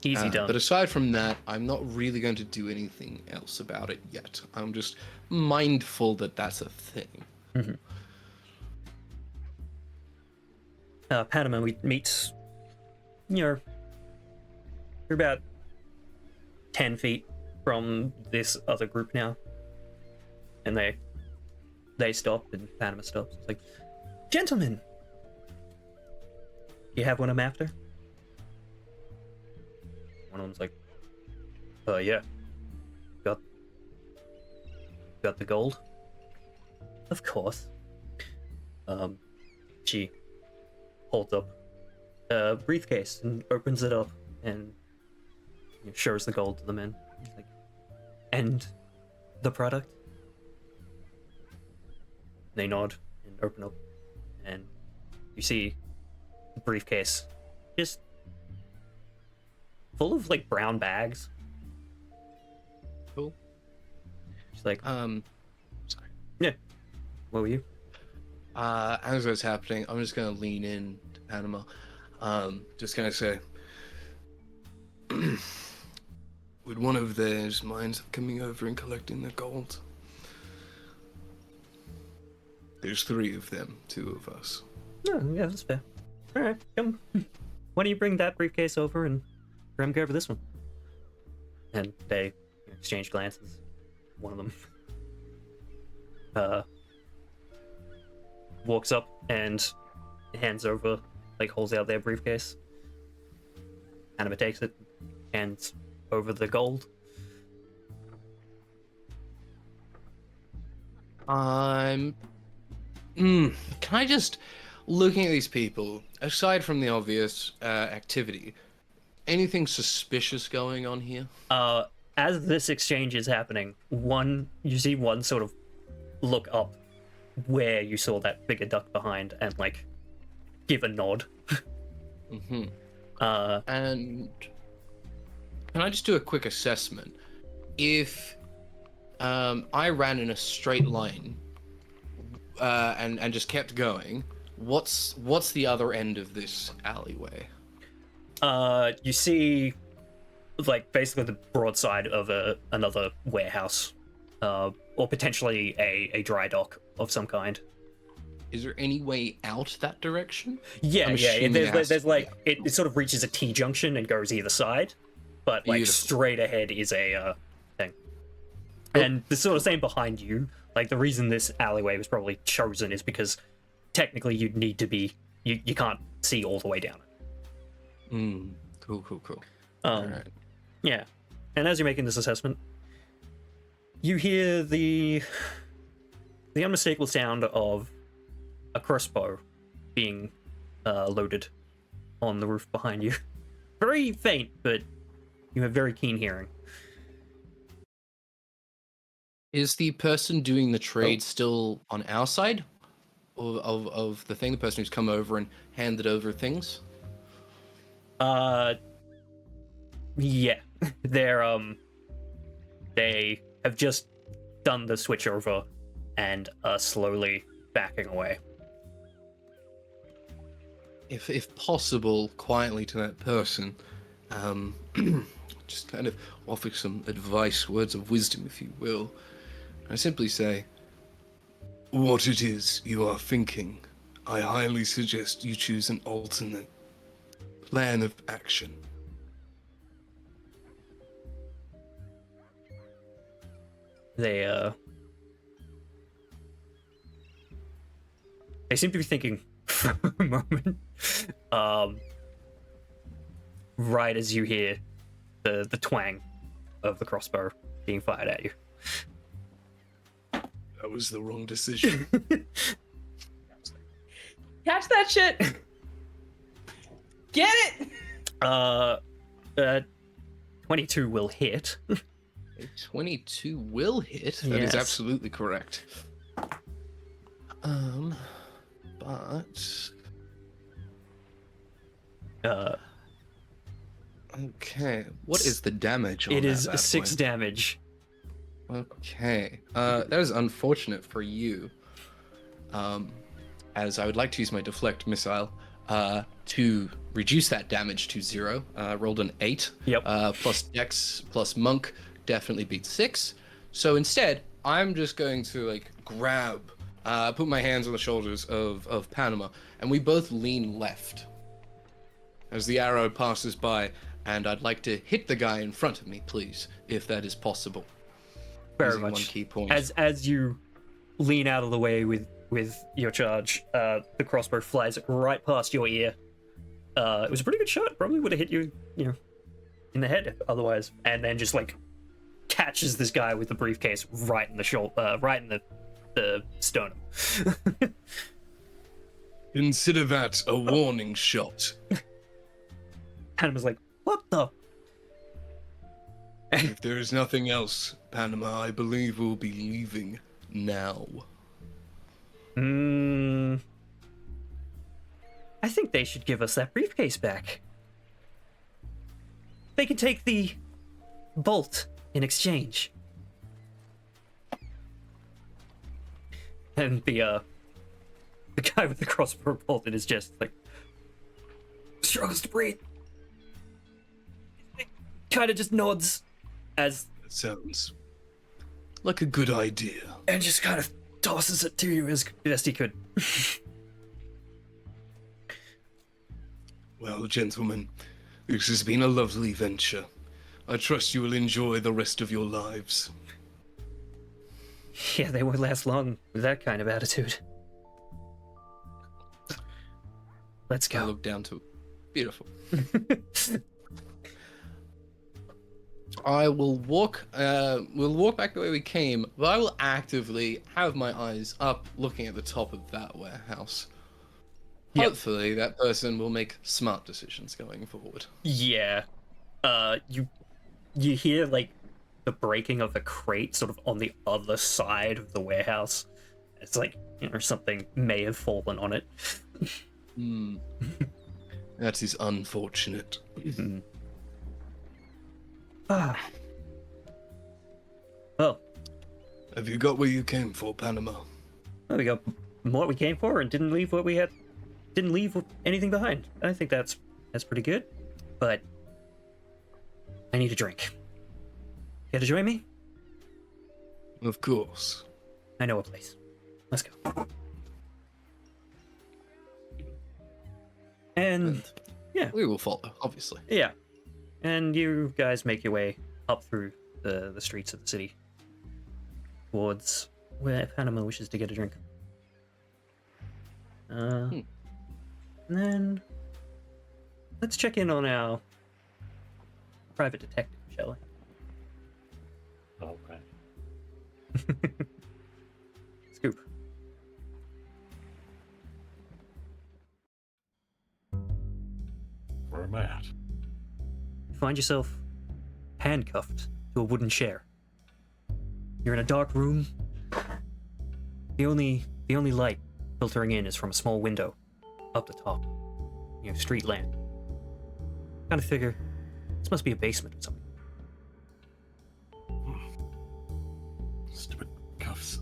Easy done. But aside from that, I'm not really going to do anything else about it yet. I'm just mindful that that's a thing. Mm-hmm. Panama, we meet, you're about 10 feet from this other group now. And they stop, and Panama stops. It's like, gentlemen, you have what I'm after? One of them's like, yeah. Got the gold? Of course. She holds up a briefcase and opens it up and shows the gold to the men. He's like, and the product? They nod and open up, and you see the briefcase just full of like brown bags. Cool. She's like, sorry. Yeah. What were you? As that's happening, I'm just gonna lean in to Panama. Just gonna say, would one of theirs mind coming over and collecting the gold? There's 3 of them, 2 of us. Oh, yeah, that's fair. All right, come. Why don't you bring that briefcase over and Graham go over this one? And they exchange glances. One of them walks up and hands over, like holds out their briefcase. Anima takes it, hands over the gold. Can I just, looking at these people, aside from the obvious activity, anything suspicious going on here? As this exchange is happening, you see one sort of look up where you saw that bigger duck behind and like give a nod. Mm-hmm. And can I just do a quick assessment? If I ran in a straight line and just kept going, what's the other end of this alleyway? You see like basically the broadside of another warehouse, or potentially a dry dock of some kind. Is there any way out that direction? Yeah. There's like it sort of reaches a T-junction and goes either side, but like Beautiful. straight ahead is a thing. Oh. And the sort of same behind you. Like the reason this alleyway was probably chosen is because technically you'd need to be you can't see all the way down it. Cool. All right. Yeah, and as you're making this assessment, you hear the unmistakable sound of a crossbow being loaded on the roof behind you. Very faint, but you have very keen hearing. Is the person doing the trade still on our side of the thing? The person who's come over and handed over things? Yeah. They have just done the switch over and are slowly backing away. If possible, quietly to that person, just kind of offer some advice, words of wisdom, if you will. I simply say, what it is you are thinking, I highly suggest you choose an alternate plan of action. They seem to be thinking for a moment. Right as you hear the twang of the crossbow being fired at you. That was the wrong decision. Catch that shit! Get it! 22 will hit. That is Yes. absolutely correct. But okay, what is the damage on It is that bad 6 boy? damage. Okay, that is unfortunate for you. As I would like to use my deflect missile to reduce that damage to 0. Rolled an 8. Yep. Plus Dex plus Monk definitely beats 6. So instead, I'm just going to grab, put my hands on the shoulders of Panama, and we both lean left as the arrow passes by. And I'd like to hit the guy in front of me, please, if that is possible. Very Using much. one key point. As you lean out of the way with your charge, the crossbow flies right past your ear. It was a pretty good shot. Probably would have hit you, in the head otherwise. And then just catches this guy with the briefcase right in the shoulder, right in the sternum. Consider that a warning shot. Panama's like, what the? If there is nothing else, Panama, I believe we'll be leaving now. I think they should give us that briefcase back. They can take the bolt in exchange. And the guy with the crossbow bolt in his chest struggles to breathe. Kind of just nods as That sounds like a good idea. and just kind of tosses it to you as best he could. Well, gentlemen, this has been a lovely venture. I trust you will enjoy the rest of your lives. Yeah, they won't last long with that kind of attitude. Let's I go. look down to beautiful. I will walk. We'll walk back the way we came, but I will actively have my eyes up, looking at the top of that warehouse. Yep. Hopefully, that person will make smart decisions going forward. Yeah. You hear the breaking of the crate sort of on the other side of the warehouse. It's something may have fallen on it. That is unfortunate. Well, Have you got where you came for, Panama? we got what we came for and didn't leave what we had. Didn't leave anything behind. I think that's pretty good. But I need a drink. Care to join me? Of course. I know a place. Let's go. And yeah, We will follow, obviously. yeah. And you guys make your way up through the streets of the city towards where Panama wishes to get a drink. And then let's check in on our private detective, shall we? All right. Scoop. Where am I at? You find yourself handcuffed to a wooden chair. You're in a dark room. The only light filtering in is from a small window up the top. Street lamp. kind of figure this must be a basement or something. Stupid cuffs.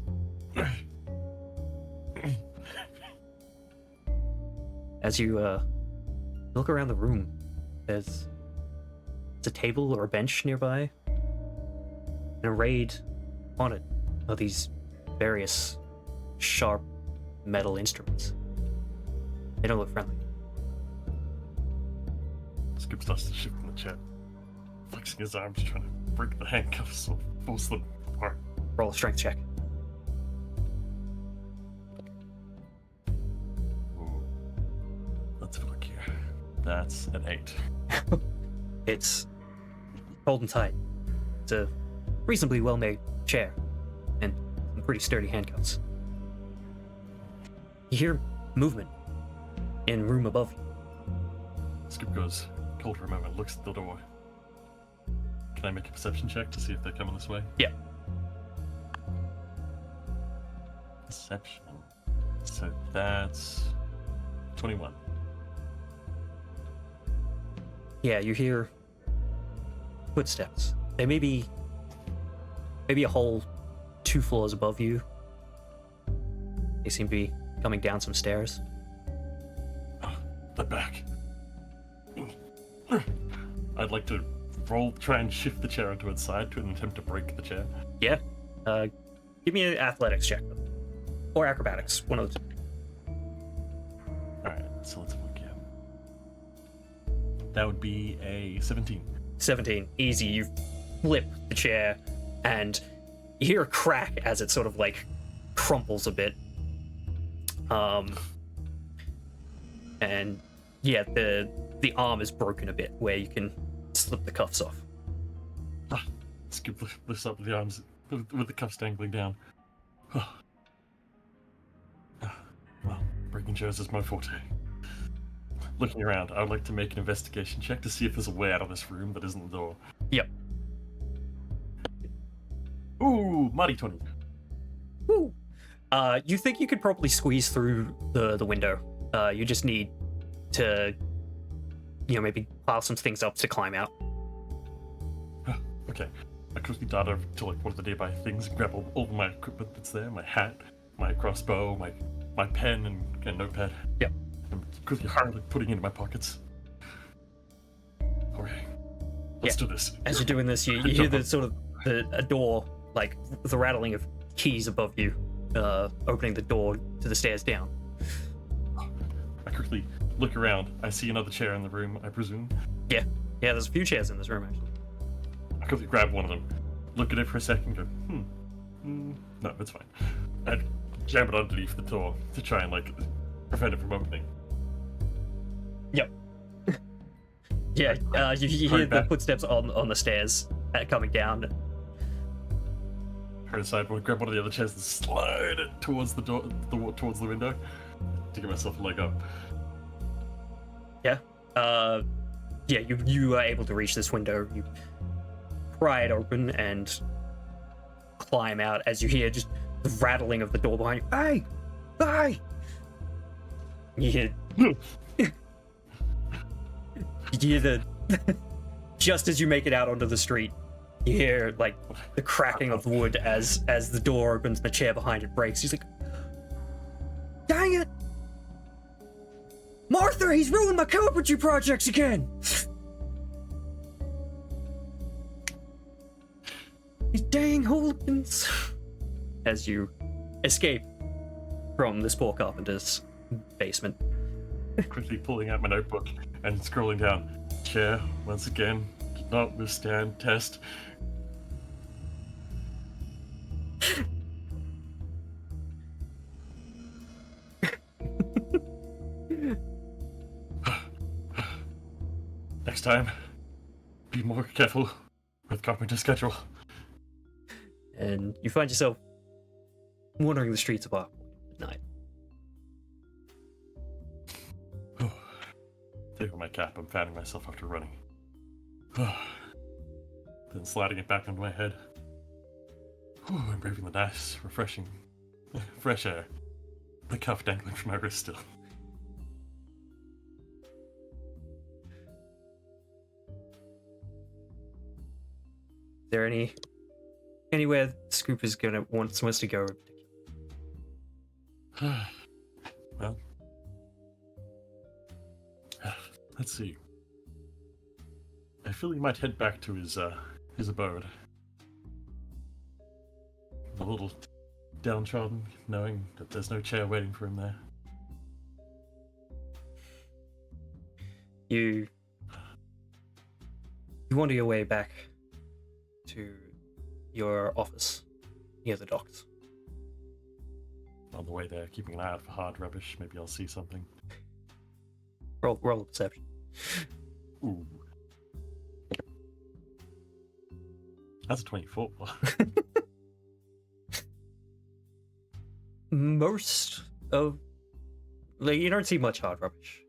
As you look around the room, there's a table or a bench nearby, and arrayed on it are these various sharp metal instruments. They don't look friendly. Skip starts to shift in the chair, flexing his arms, trying to break the handcuffs or force them apart. Roll a strength check. Ooh. Let's have a look here. That's an 8. It's holding tight. It's a reasonably well-made chair and some pretty sturdy handcuffs. You hear movement in room above you. Skip goes cold for a moment, looks at the door. Can I make a perception check to see if they're coming this way? Yeah. Perception. So that's 21. Yeah, you hear footsteps. They may be maybe a whole 2 floors above you. They seem to be coming down some stairs. They're back. I'd like to try and shift the chair onto its side to an attempt to break the chair. Yeah. Give me an athletics check. Or acrobatics, one of the two. Alright, so let's look here. That would be a 17. 17. Easy. You flip the chair, and you hear a crack as it sort of like crumples a bit. And yeah, the arm is broken a bit where you can slip the cuffs off. Skip lifts up the arms with the cuffs dangling down. Well, breaking chairs is my forte. Looking around, I would like to make an investigation check to see if there's a way out of this room that isn't the door. Yep. Ooh, mighty 20. Woo! You think you could probably squeeze through the window. You just need to, maybe pile some things up to climb out. Okay. I quickly dart over to one of the nearby things and grab all of my equipment that's there, my hat, my crossbow, my pen and notepad. Yep. I'm quickly hurriedly putting it in my pockets. Okay. Let's do this. As you're doing this, you hear the sort of a door, like the rattling of keys above you, opening the door to the stairs down. I quickly look around. I see another chair in the room, I presume. Yeah, there's a few chairs in this room, actually. I quickly grab one of them, look at it for a second, go, no, it's fine. I jam it underneath the door to try and, prevent it from opening. Yep. Yeah, you hear the footsteps on the stairs coming down. Hurry aside, we'll grab one of the other chairs and slide it towards the door, towards the window, to give myself a leg up. Yeah. You are able to reach this window. You pry it open and climb out as you hear just the rattling of the door behind you. Hey! Hey! You hear... you hear the... just as you make it out onto the street, you hear, the cracking of wood as the door opens and the chair behind it breaks. He's like, dang it! Martha, he's ruined my carpentry projects again! These dang hooligans! As you escape from this poor carpenter's basement. Quickly pulling out my notebook and scrolling down. Chair, once again, did not withstand test. Next time, be more careful with carpenter's schedule. And you find yourself wandering the streets of Arkpoint at night. Taking my cap, I'm fanning myself after running. Then sliding it back onto my head. I'm breathing the nice, refreshing, fresh air. The cuff dangling from my wrist still. there anywhere Scoop is wants us to go? Well, let's see. I feel he might head back to his abode. A little downtrodden, knowing that there's no chair waiting for him there. You wander your way back to your office near the docks. On the way there, keeping an eye out for hard rubbish. Maybe I'll see something. Roll a perception. Ooh. That's a 24. Most of, like, you don't see much hard rubbish.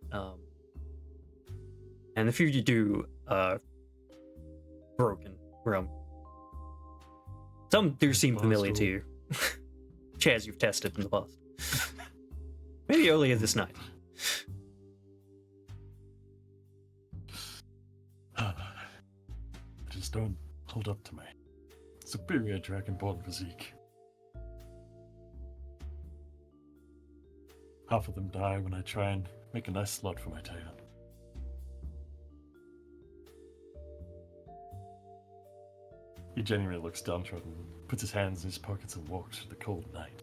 And the few you do, broken. Some do seem familiar to you. Chairs you've tested in the past. Maybe earlier this night. Just don't hold up to my superior dragonborn physique. Half of them die when I try and make a nice slot for my tail. He genuinely looks downtrodden, puts his hands in his pockets and walks through the cold night.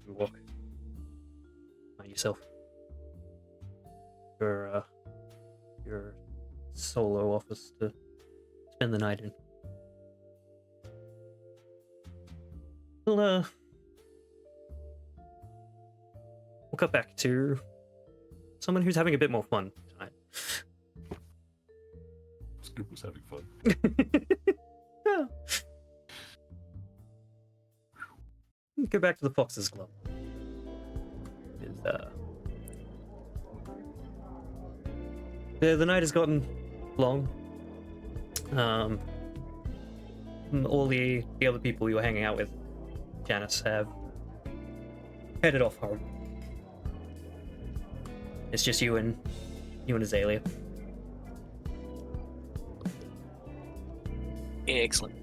You walk by yourself. Your solo office to spend the night in. We'll cut back to someone who's having a bit more fun tonight. Scoop was having fun. Yeah. Go back to the Foxes Club. The night has gotten long. All the other people you were hanging out with, Janice, have headed off home. It's just you and Azalea. Excellent.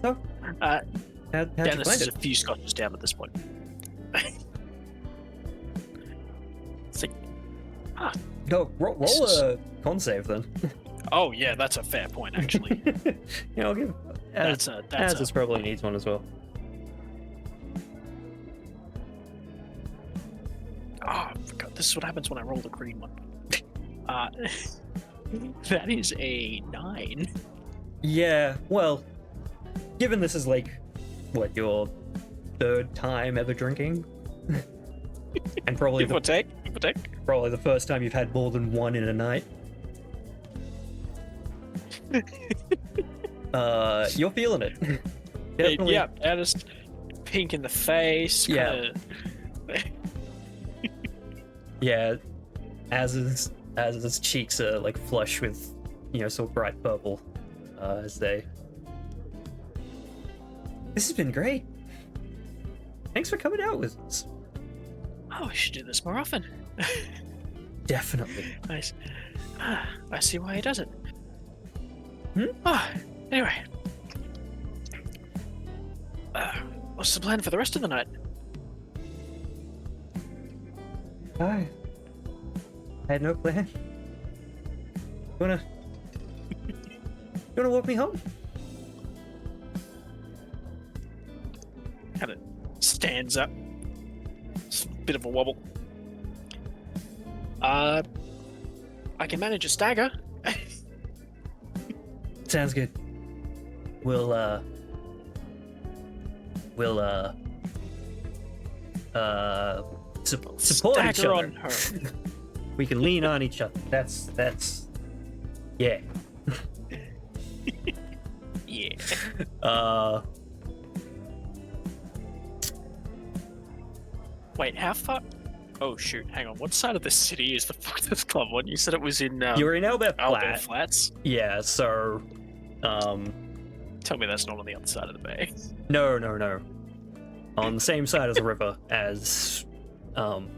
So, how'd you Dennis find is it? a few scotches down at this point. See. No, roll a con save then. Oh yeah, that's a fair point actually. Yeah, I'll give. That's Az probably needs one as well. Oh, I forgot. This is what happens when I roll the green one. That is a 9. Yeah, well, given this is like, what, your third time ever drinking? And probably Give or take. probably the first time you've had more than one in a night. You're feeling it. Definitely. Yeah, just pink in the face. Yeah. Yeah, Az's cheeks are like flush with, sort of bright purple, as they. This has been great. Thanks for coming out with us. Oh, we should do this more often. Definitely. Nice. I see why he does it. Hmm? Anyway. What's the plan for the rest of the night? I had no plan. You wanna walk me home? Kind of stands up. It's a bit of a wobble. I can manage a stagger. Sounds good. We'll support each Stagger other. on her. We can lean on each other. That's yeah. Yeah. Wait, how far? Oh shoot! Hang on. What side of the city is the Foxes Club one? You said it was in. You're in Albert Albert Flat. Flats. Yeah. So, Tell me that's not on the other side of the bay. no. On the same side of the river as Old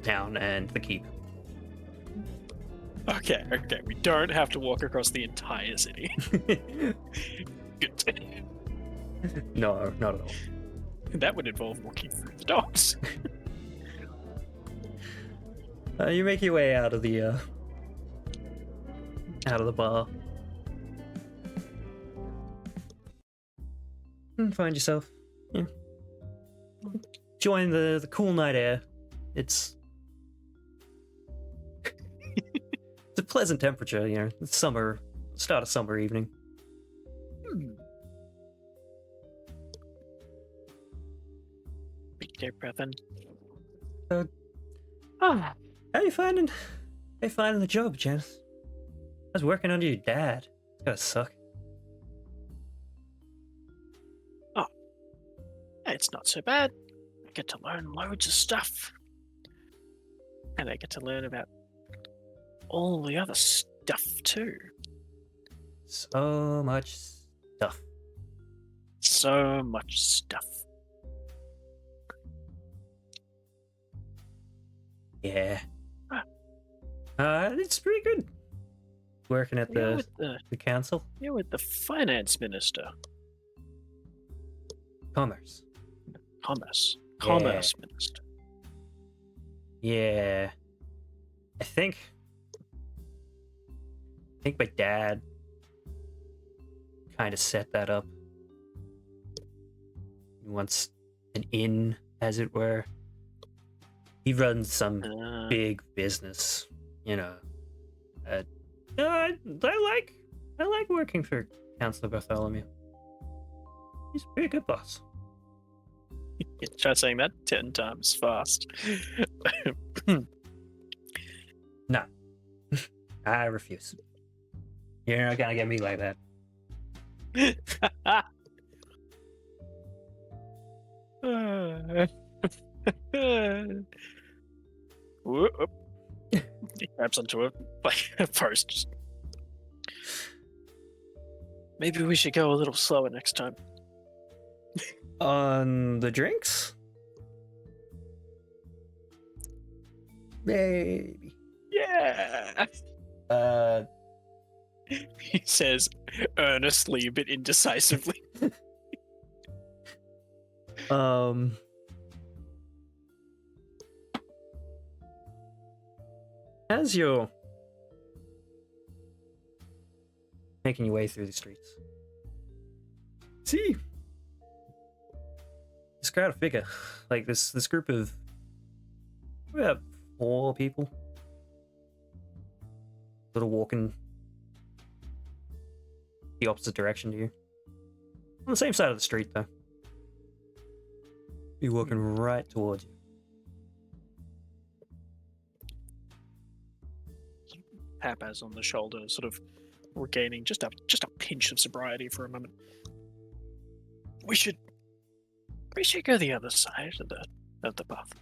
Town and the Keep. Okay. We don't have to walk across the entire city. Good. No, not at all. That would involve walking through the docks. You make your way out of the bar. And find yourself. Yeah. Join the cool night air. It's it's a pleasant temperature, you know. It's summer, start of summer evening. Big deep breath in. How you finding the job, Janice? I was working under your dad. It's gotta suck. It's not so bad. I get to learn loads of stuff. And I get to learn about all the other stuff too. So much stuff. So much stuff. Yeah. It's pretty good. Working at You're the with the council. you're with the finance minister. Commerce. Commerce minister. Yeah. I think my dad kind of set that up. He wants an inn, as it were. He runs some big business, you know. I like working for Councillor Bartholomew. He's a pretty good boss. Try saying that 10 times fast. No. I refuse. You're not gonna get me like that. Whoop. He grabs onto a post. Maybe we should go a little slower next time. On the drinks? Maybe. Yeah. He says earnestly, a bit indecisively. As you're making your way through the streets, see, this crowd of figure, like this group of about 4 people, sort of walking the opposite direction to you, on the same side of the street though. Be walking right towards you. Papaz on the shoulder, sort of regaining just a pinch of sobriety for a moment. We should go the other side of the path.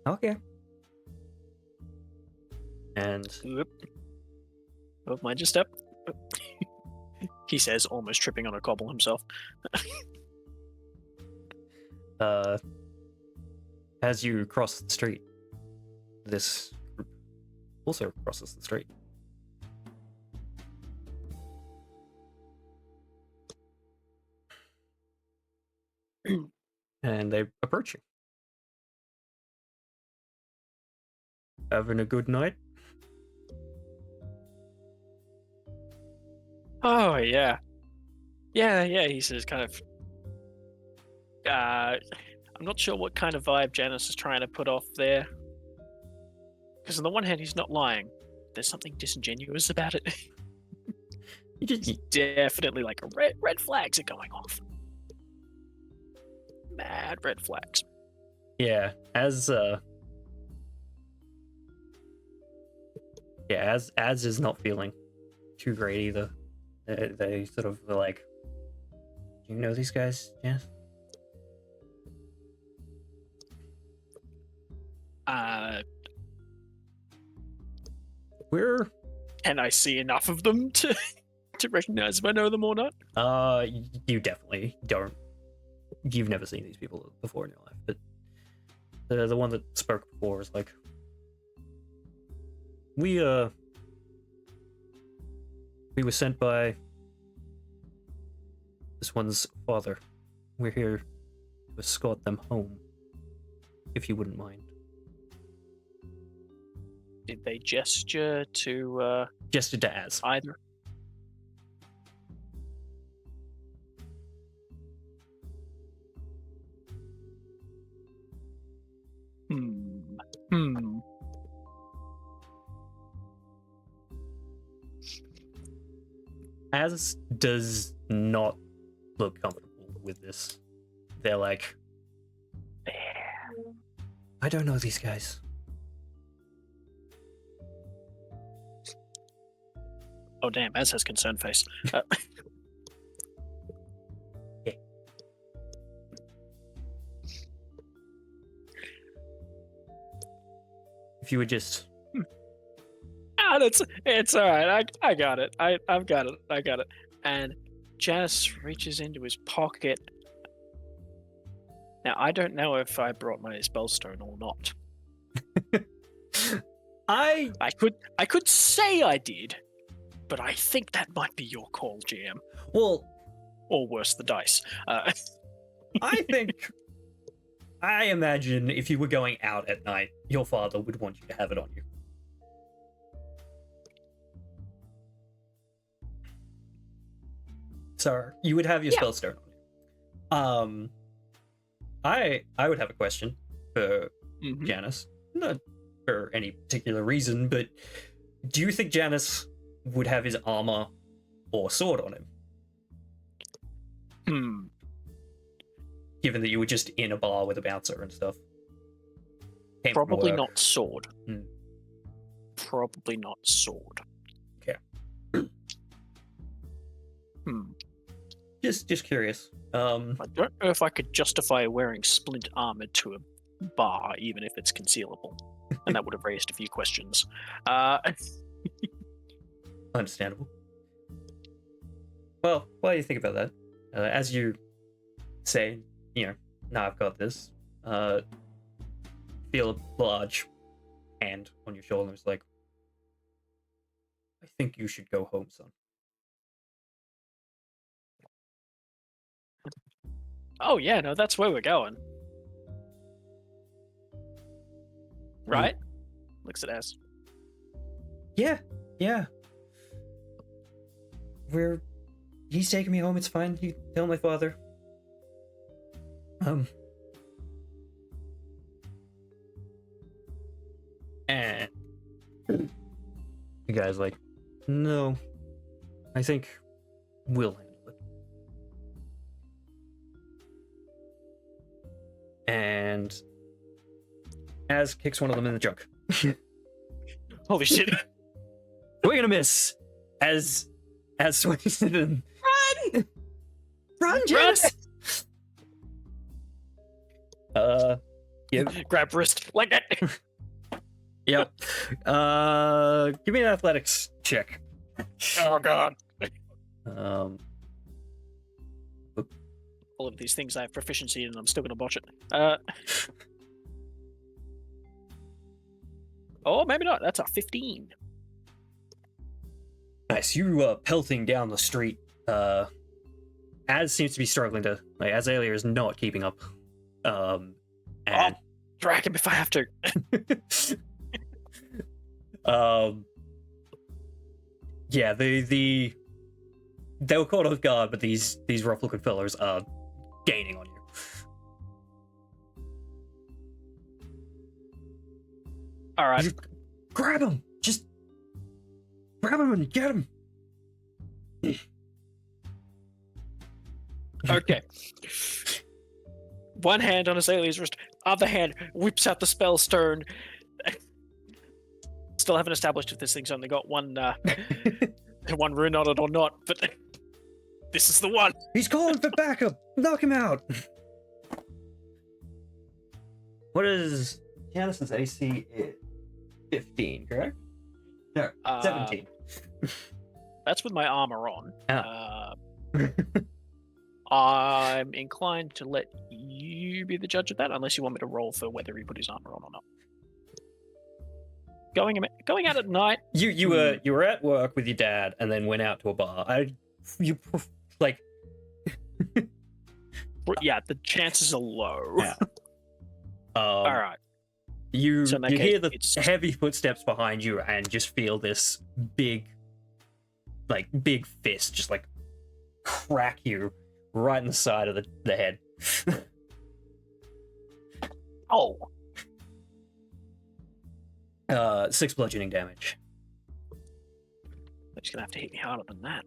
Okay. And Oop. Oh, mind your step. He says, almost tripping on a cobble himself. as you cross the street, this group also crosses the street. And they approach you. Having a good night? Oh, yeah. Yeah, he says kind of... I'm not sure what kind of vibe Janice is trying to put off there. Because on the one hand, he's not lying. There's something disingenuous about it. Definitely like red flags are going off. Mad red flags. Yeah, as is not feeling too great either. They sort of are like, do you know these guys, Janice? Can I see enough of them to recognize if I know them or not? You definitely don't. You've never seen these people before in your life, but the one that spoke before is like, we were sent by this one's father. We're here to escort them home, if you wouldn't mind. Did they gesture to Gesture to Az. either? Hmm. Az does not look comfortable with this. They're like, I don't know these guys. Oh damn, Az has concerned face. If you would just It's all right. I got it. I've got it. I got it. And Janice reaches into his pocket. Now I don't know if I brought my spellstone or not. I could say I did, but I think that might be your call, GM. well, Or worse, the dice. I imagine if you were going out at night, your father would want you to have it on you. So you would have your spellstone on you. I would have a question for Janice. Not for any particular reason, but do you think Janice would have his armor or sword on him? Given that you were just in a bar with a bouncer and stuff. Came from Probably work. not sword. Hmm. Probably not sword. Okay. Hmm. Just curious. I don't know if I could justify wearing splint armor to a bar, even if it's concealable. And that would have raised a few questions. Understandable. Well, while you think about that, as you say, now I've got this, feel a large hand on your shoulder. It's like, I think you should go home, son. Oh yeah, no, that's where we're going. Right? Looks at us. Yeah. He's taking me home, it's fine. You tell my father. And the guy's like, no, I think we'll handle it. And Az kicks one of them in the junk. Holy shit. We're gonna miss as swings at him. Run, Janice! Grab wrist like that. Yep. Give me an athletics check. Oh god. Um, All of these things I have proficiency in, and I'm still gonna botch it. Oh, maybe not. That's a 15. nice. You pelting down the street. Az seems to be struggling to Azalea is not keeping up. And I'll drag him if I have to. yeah, they were caught off guard, but these rough looking fellows are gaining on you. All right. Just grab him. Just grab him and get him. Okay. One hand on Azalea's wrist, other hand whips out the spell stone. Still haven't established if this thing's only got one one rune on it or not, but this is the one. He's calling for backup. Knock him out. What is Janice's AC? 15, correct? No, 17. That's with my armor on. Ah. I'm inclined to let you be the judge of that, unless you want me to roll for whether he put his armor on or not. Going out at night. You were at work with your dad and then went out to a bar. Like Yeah, the chances are low. Yeah. All right. You So in that you case, hear the it's- heavy footsteps behind you and just feel this big fist just like crack you right in the side of the head. Oh, 6 bludgeoning damage. they're just gonna have to hit me harder than that.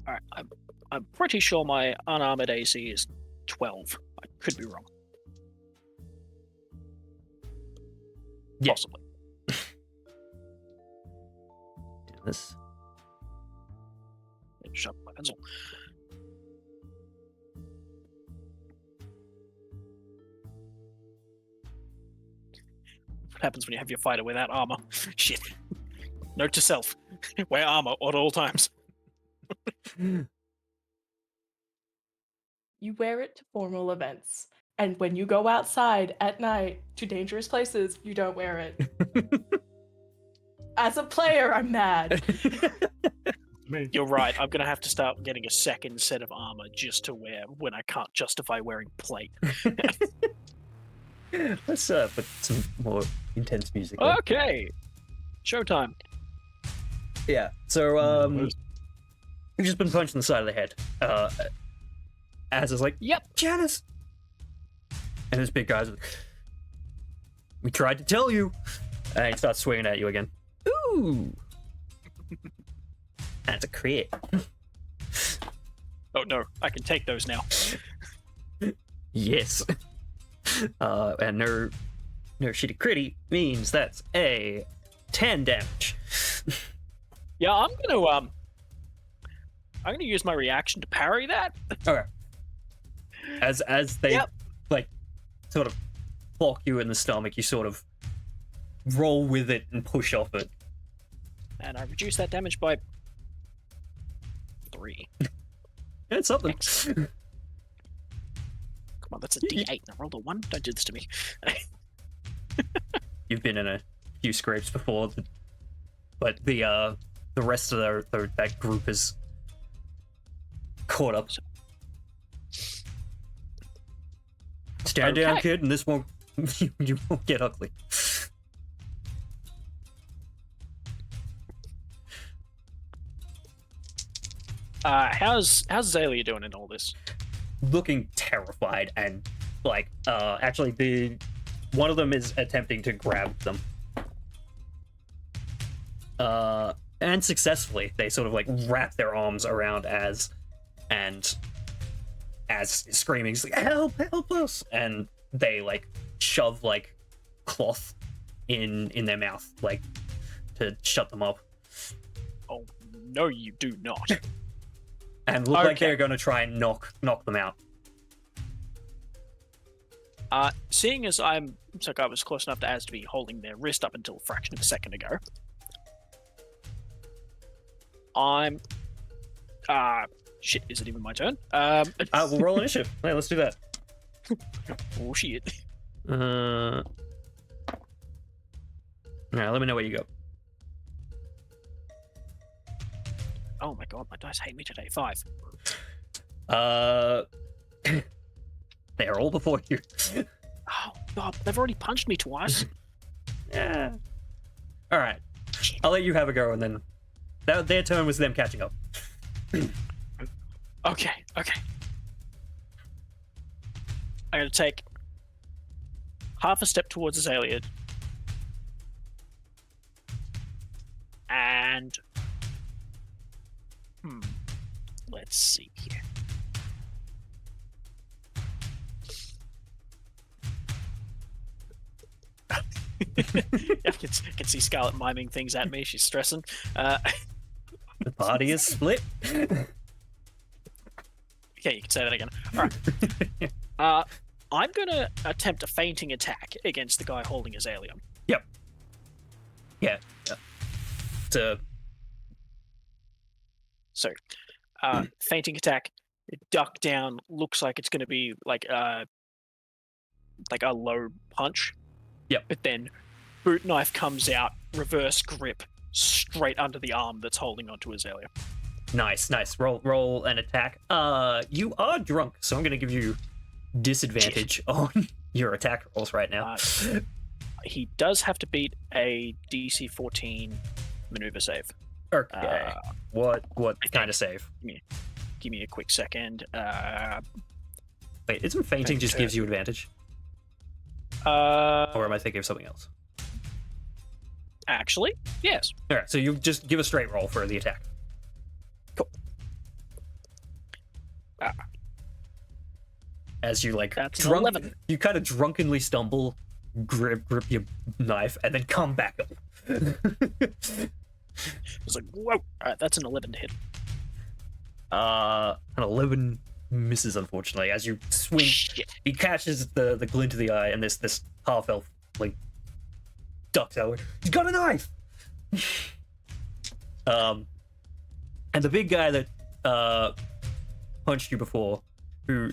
All right, I'm pretty sure my unarmored AC is 12. I could be wrong. Yeah. Possibly. This. Shut my pencil. What happens when you have your fighter without armor? Shit. Note to self: wear armor at all times. You wear it to formal events. And when you go outside at night to dangerous places, you don't wear it. As a player, I'm mad. Me. You're right. I'm gonna have to start getting a second set of armor just to wear when I can't justify wearing plate. Let's put some more intense music. on. Okay, showtime. Yeah. So you've just been punched in the side of the head. Az is like, Yep. Janice. And this big guy's like, we tried to tell you. And he starts swinging at you again. Ooh. That's a crit. Oh no, I can take those now. Yes. And no shitty critty means that's a 10 damage. Yeah, I'm gonna use my reaction to parry that. Okay. As they Yep. like sort of clock you in the stomach, you sort of roll with it and push off it. And I reduce that damage by 3. It's something. Excellent. Come on, that's a D8. I rolled a 1. Don't do this to me. You've been in a few scrapes before, but the rest of that group is caught up. Stand down, Okay. kid, and this won't you won't get ugly. How's Zalia doing in all this? Looking terrified and like actually one of them is attempting to grab them. And successfully, they sort of like wrap their arms around Az, and Az is screaming, he's like, help us! And they like shove like cloth in their mouth, like to shut them up. Oh no, you do not. And look like Okay. they're gonna try and knock them out. Seeing as I was close enough to Az to be holding their wrist up until a fraction of a second ago, I'm shit, is it even my turn? We'll roll initiative. Yeah, let's do that. Oh shit. Alright, let me know where you go. Oh my god, my dice hate me today. 5. They're all before you. Oh god, they've already punched me twice. Yeah. Alright. I'll let you have a go, and then their turn was them catching up. Okay. I'm gonna take half a step towards Azalea. And let's see here. I can see Scarlet miming things at me. She's stressing. The party is split. Okay, you can say that again. All right. I'm gonna attempt a fainting attack against the guy holding Azalea. Yep. Yeah. So, fainting attack, duck down, looks like it's going to be like like a low punch. Yep. But then boot knife comes out, reverse grip, straight under the arm that's holding onto Azalea. Nice. Roll an attack. You are drunk, so I'm gonna give you disadvantage on your attack rolls right now. He does have to beat a DC 14 maneuver save. Okay. What kind of save? Give me a quick second. Wait, isn't fainting just gives you advantage? Or am I thinking of something else? Actually, yes. All right, so you just give a straight roll for the attack. Cool. As you like, That's an 11. You kind of drunkenly stumble, grip your knife, and then come back up. It's like, whoa! Alright, that's an 11 to hit. An 11 misses, unfortunately. As you swing, he catches the glint of the eye, and this half elf like ducks out. He's got a knife. And the big guy that punched you before, who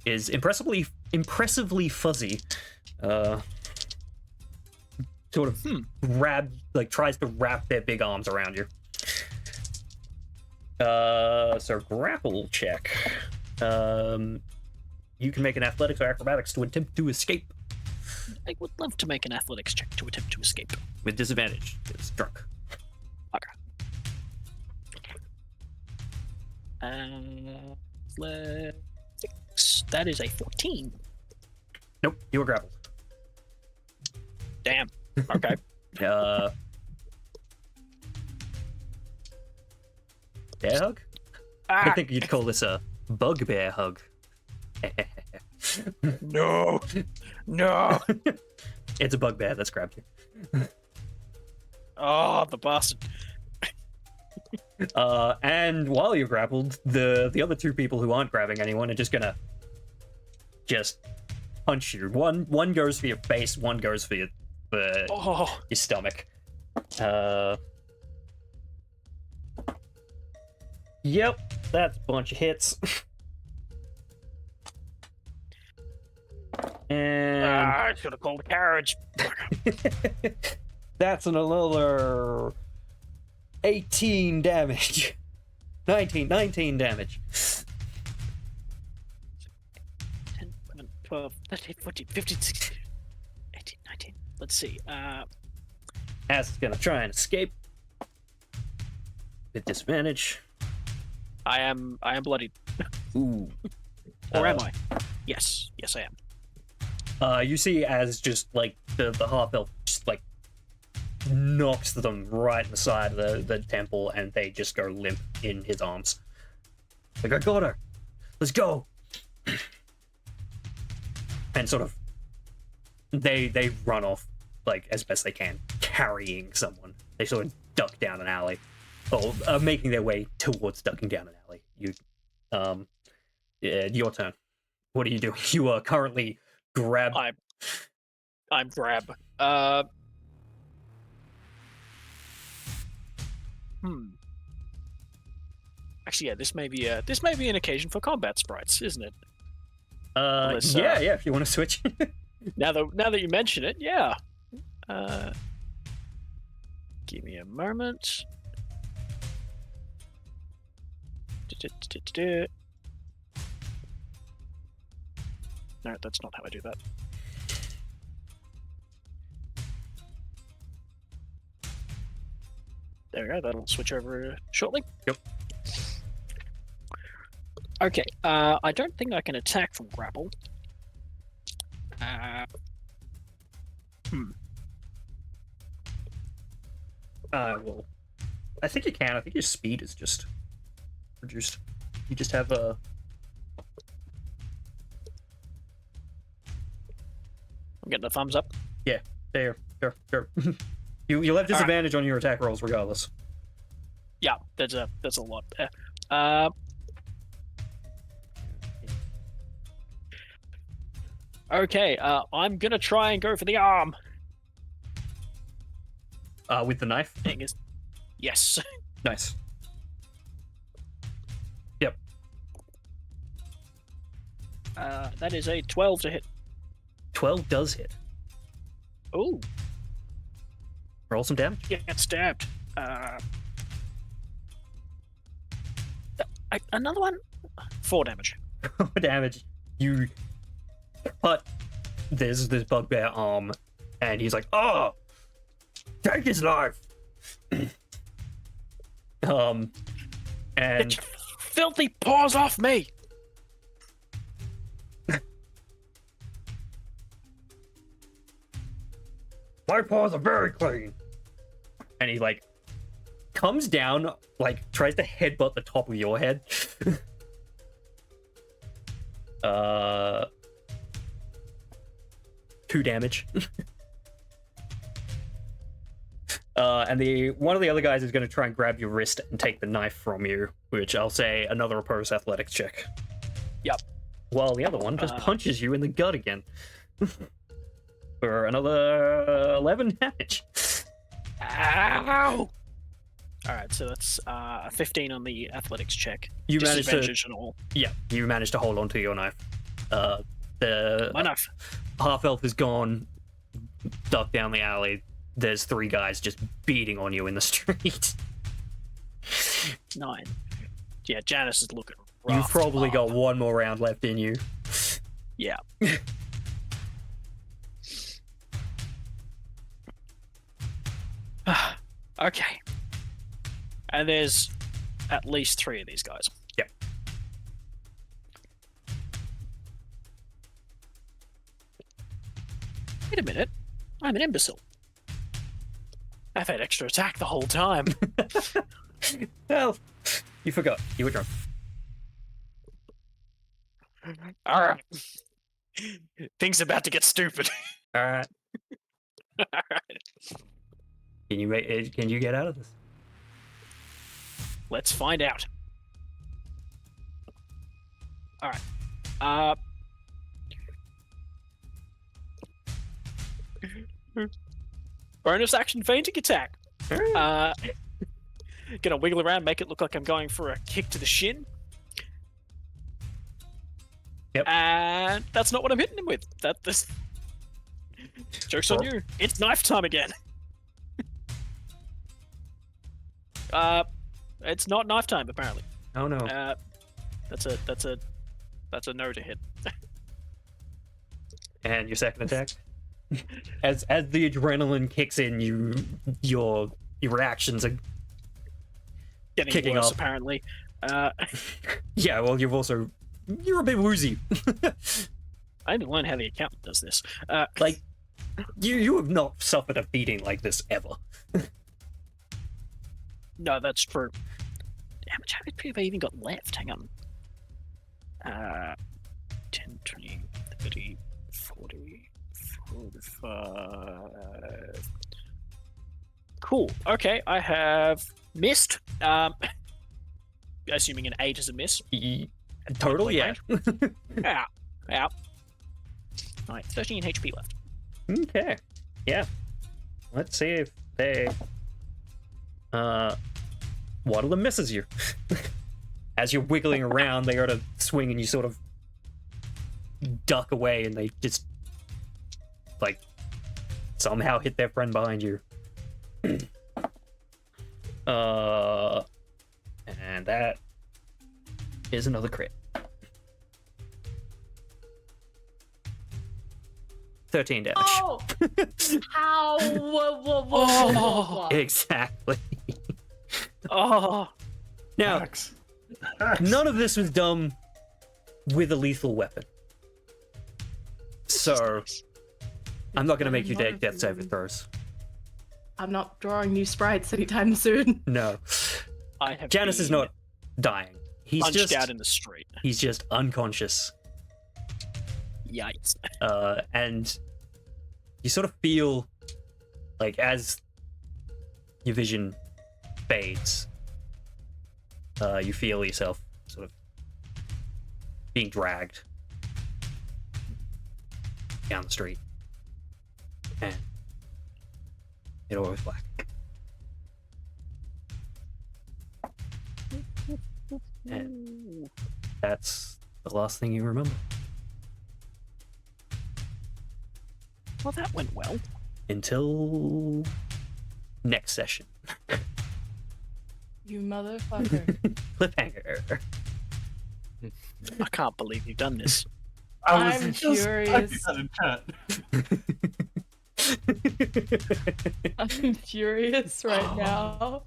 is impressively fuzzy, sort of tries to wrap their big arms around you. So grapple check. You can make an athletics or acrobatics to attempt to escape. I would love to make an athletics check to attempt to escape. With disadvantage. It's drunk. Okay. Athletics. That is a 14. Nope, you were grappled. Damn. Okay. Bear hug? I think you'd call this a bugbear hug. No. No. It's a bugbear that's grabbed you. Oh, the bastard. And while you're grappled, the other two people who aren't grabbing anyone are just gonna punch you. One goes for your face, one goes for your stomach. Yep, that's a bunch of hits. And I should have called a carriage. that's another 18 damage. 19 damage. 10, 11, 12, 13, 14, 15, 16, 18, 19. Let's see. As is gonna try and escape. With disadvantage. I am bloodied. Ooh. Or am I? Yes, I am. You see as just like the half elf just like knocks them right in the side of the temple, and they just go limp in his arms. Like, I got her. Let's go. And sort of they run off like as best they can, carrying someone. They sort of duck down an alley, or making their way towards ducking down an alley. Your turn. What are you doing? You are currently grabbed. I'm grab. Actually, yeah, this may be an occasion for combat sprites, isn't it? Yeah, if you want to switch. now that you mention it, yeah. Give me a moment. No, that's not how I do that. There we go, that'll switch over shortly. Yep. Okay, I don't think I can attack from grapple. Well, I think you can. I think your speed is just reduced. You just have a... I'm getting a thumbs up. Yeah, there. Sure. You'll have disadvantage on your attack rolls regardless. Yeah, that's a lot. Okay, I'm gonna try and go for the arm. With the knife? Thing is, yes. Nice. Yep. That is a 12 to hit. 12 does hit. Ooh, Roll some damage. get stabbed. Another one? 4 damage. Damage. You cut this bugbear arm, and he's like, "Oh, take his life." And Get your filthy paws off me! my paws are very clean. And he like comes down, like tries to headbutt the top of your head. 2 damage. And one of the other guys is going to try and grab your wrist and take the knife from you, which I'll say another opposed athletics check. Yep. While the other one just punches you in the gut again. For another 11 damage. Ow! Alright, so that's a 15 on the athletics check. You managed to, Disadvantage and all. yeah, you managed to hold on to your knife. The My knife. half-elf is gone, ducked down the alley. There's 3 guys just beating on you in the street. 9. Yeah, Janice is looking rough. You've probably got one more round left in you. Yeah. Okay. And there's at least 3 of these guys. Yep. Wait a minute. I'm an imbecile. I've had extra attack the whole time. Well, you forgot. You were drunk. Alright. Things about to get stupid. Alright. Alright. Can you get out of this? Let's find out. Alright. Bonus action fainting attack. Gonna wiggle around, make it look like I'm going for a kick to the shin. Yep. And that's not what I'm hitting him with. This joke's on you. It's knife time again. It's not knife time apparently. Oh no. That's a no to hit. And your second attack? As the adrenaline kicks in, your reactions are Getting kicking worse off. apparently. Yeah, well, you're a bit woozy. I need to learn how the accountant does this. Like, you have not suffered a beating like this ever. No, that's true. How much HP have I even got left? Hang on. 10, 20, 30, 40, 45. Cool. Okay, I have missed. Assuming an 8 is a miss. Totally, yeah. Ow. Alright, 13 HP left. Okay. Yeah. Let's see if they... one of them misses you. As you're wiggling around, they go to swing and you sort of duck away and they just, like, somehow hit their friend behind you. And that is another crit. 13 damage. Oh! How? Whoa. Exactly. Oh, Now, Axe. none of this was done with a lethal weapon. So, I'm not going to make you take death saving throws. I'm not drawing new sprites anytime soon. No. I have Janice is been not dying. He's punched out in the street. He's just unconscious. Yikes. And you sort of feel like as your vision fades, you feel yourself sort of being dragged down the street. And it all goes black. And that's the last thing you remember. Well, that went well. Until next session. You motherfucker. Cliffhanger. I can't believe you've done this. I was I'm just furious. typing that in chat. I'm furious right now.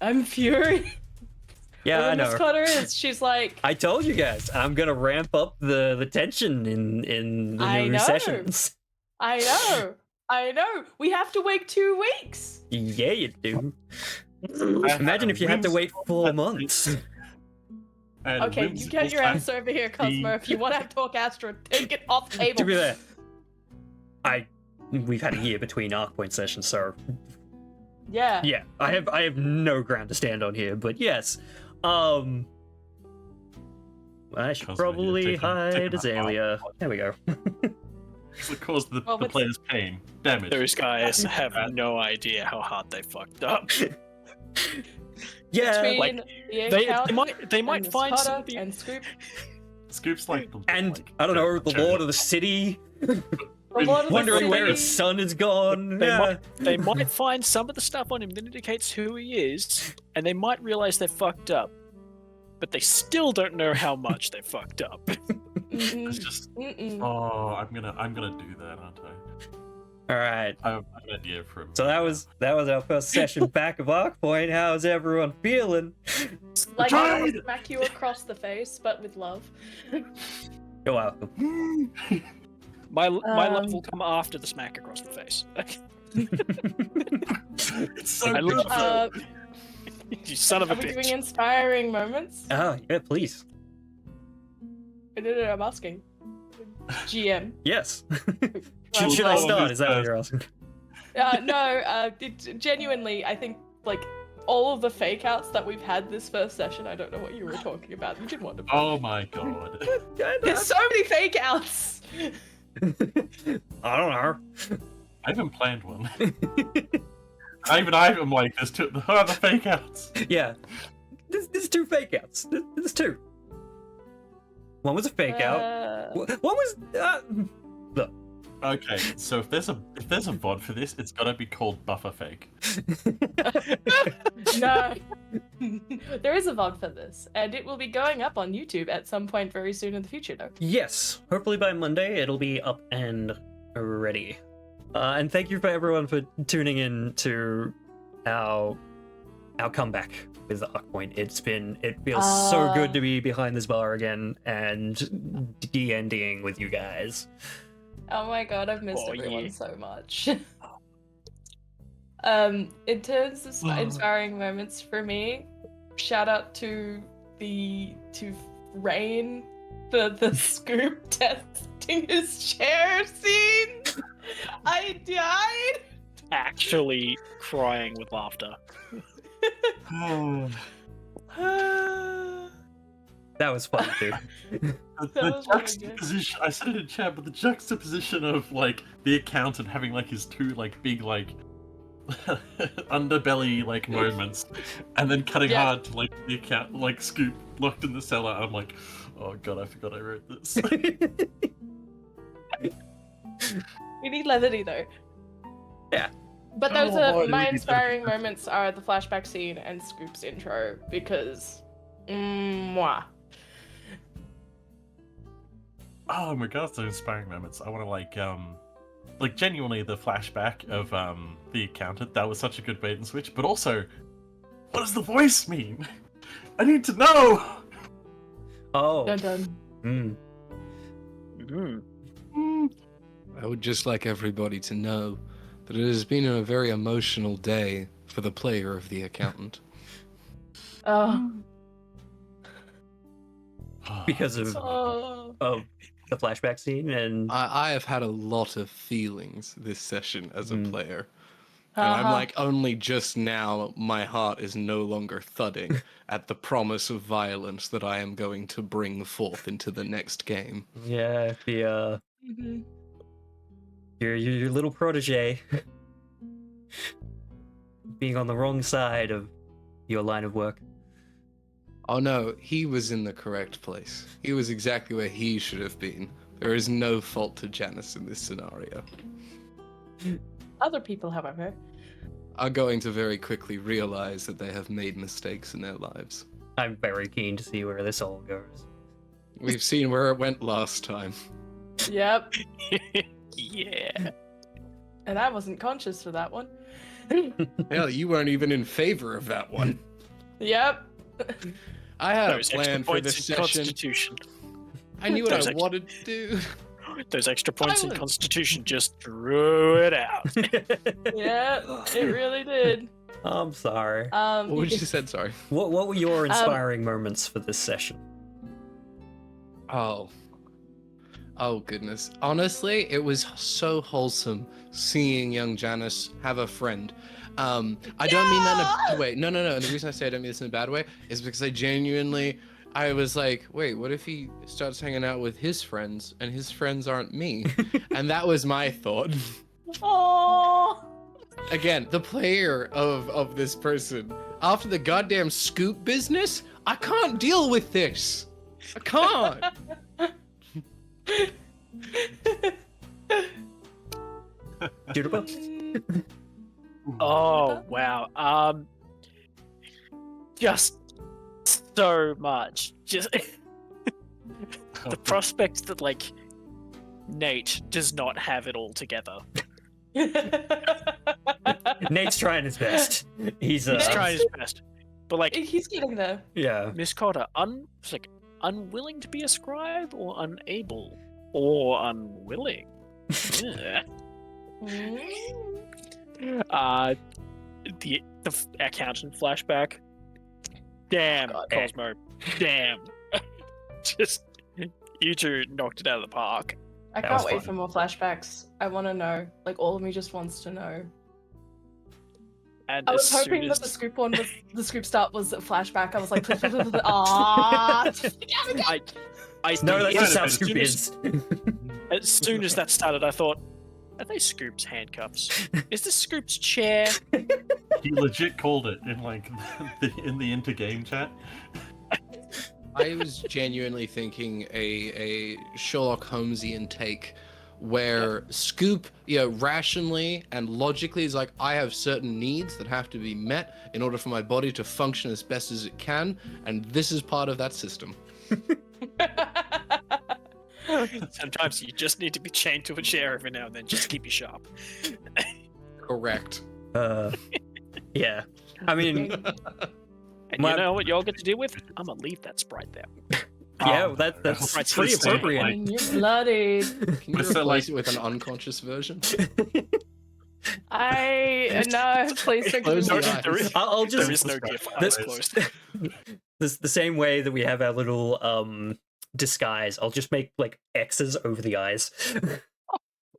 I'm furious. Yeah, I Miss know. Cutter is. She's like, I told you guys, I'm gonna ramp up the tension in the I new know. sessions. I know. We have to wait 2 weeks. Yeah, you do. I Imagine had if you had to wait whimsical 4 message months. and Okay, you whimsical get your ass over here, fantasy. Cosmo. If you want to talk Astra, take it off the table. To be fair, we've had a year between Arkpoint sessions, so Yeah. yeah, I have no ground to stand on here. But yes, I should Cosmo, yeah, probably take him hide out. Azalea. There we go. It caused the Well, with- player's pain, damage. Those guys have no idea how hard they fucked up. Yeah, Between like, the They account might and find Cutter somebody. and Scoop. Scoop's like the, and like, I don't know, the cherry. Lord of the City, The Lord of the wondering where City. his son is gone. They Yeah. They might find some of the stuff on him that indicates who he is, and they might realize they fucked up. But they still don't know how much they fucked up. It's just, oh, I'm gonna do that, aren't I? All right. I have an idea for him. So that was our first session back of Arkpoint. How's everyone feeling? Like, Tried! I'll smack you across the face, but with love. You're welcome. My love Um, will come after the smack across the face. It's so I good. love though. You son of a Are we doing bitch. inspiring moments? Oh yeah, please. No, I'm asking. GM. Yes. Well, Should I well, start? Is that what you're asking? No, genuinely, I think, like, all of the fake outs that we've had this first session, I don't know what you were talking about. You did wonderful. Oh my god. There's so many fake outs! I don't know. I haven't planned one. I am like, there's two other fake outs. Yeah. There's 2 fake outs. There's 2. One was a fake out. One was look. Okay, so if there's a VOD for this, it's gotta be called Buffer Fake. No. There is a VOD for this, and it will be going up on YouTube at some point very soon in the future, though. Yes. Hopefully by Monday it'll be up and ready. And thank you for everyone for tuning in to our comeback with Arkpoint. It feels so good to be behind this bar again and D&Ding with you guys. Oh my god, I've missed Oh, everyone yeah. so much. In terms of inspiring moments for me, shout out to Rain, the Scoop testing his chair scene. I died. Actually crying with laughter. That was fun, dude. The was really good. juxtaposition, I said it in chat, but the juxtaposition of like the accountant having like his 2 like big like underbelly like moments, and then cutting Yeah. hard to like the account like Scoop locked in the cellar. I'm like, oh god, I forgot I wrote this. We need levity though. Yeah. But those Oh, boy, are do my we need inspiring moments are the flashback scene and Scoop's intro because mwah. Oh, in regards to inspiring moments, I want to like genuinely the flashback of the accountant. That was such a good bait and switch. But also, what does the voice mean? I need to know. Oh. Dun dun. I would just like everybody to know that it has been a very emotional day for the player of the accountant. Oh. Because of Oh. the flashback scene and I have had a lot of feelings this session as a player. And Uh-huh. I'm like, only just now my heart is no longer thudding at the promise of violence that I am going to bring forth into the next game. yeah, the Mhm. your little protege being on the wrong side of your line of work. Oh no, he was in the correct place. He was exactly where he should have been. There is no fault to Janice in this scenario. Other people, however, are going to very quickly realize that they have made mistakes in their lives. I'm very keen to see where this all goes. We've seen where it went last time. yep, Yeah. and I wasn't conscious for that one. Hell, you weren't even in favor of that one. Yep. I had Those a extra plan for points this in session. Constitution. I knew what Those I extra- wanted to do. Those extra points in Silence. Constitution just drew it out. Yep, it really did. I'm sorry. What you would you can- said? Sorry. What were your inspiring moments for this session? Oh goodness. Honestly, it was so wholesome seeing young Janice have a friend. I don't mean that in a bad way. No. And the reason I say I don't mean this in a bad way is because I was like, wait, what if he starts hanging out with his friends and his friends aren't me? And that was my thought. Aww. Again, the player of this person. After the goddamn scoop business, I can't deal with this. I can't. Suitable? Oh wow. Just so much. Just the prospect that like Nate does not have it all together. Nate's trying his best. He's He's trying his best. But like He's getting there. yeah. Miss Cotter, it's like unwilling to be a scribe or unable or unwilling. Yeah. The accountant flashback. Damn, God. Cosmo. Damn. Just you two knocked it out of the park. I That can't was wait fun. for more flashbacks. I want to know. Like, all of me just wants to know. And I was as soon hoping as that the scoop one was the scoop start was a flashback. I was like, ah. I No, that's think just how as Scoop soon is. as soon as that started, I thought, are they Scoop's handcuffs? Is this Scoop's chair? He legit called it in like in the inter-game chat. I was genuinely thinking a Sherlock Holmesian take where Scoop, rationally and logically is like, I have certain needs that have to be met in order for my body to function as best as it can, and this is part of that system. Sometimes you just need to be chained to a chair every now and then just to keep you sharp. Correct. Yeah. I mean, And My- you know what y'all get to deal with? I'm gonna leave that sprite there. yeah, Oh, that's Right, pretty so appropriate. like- And you're bloodied. Can you But so, replace like- it with an unconscious version? No, please don't Close give me your that. eyes. I'll just There is no gif. This- Eyes closed. the same way that we have our little disguise. I'll just make like X's over the eyes.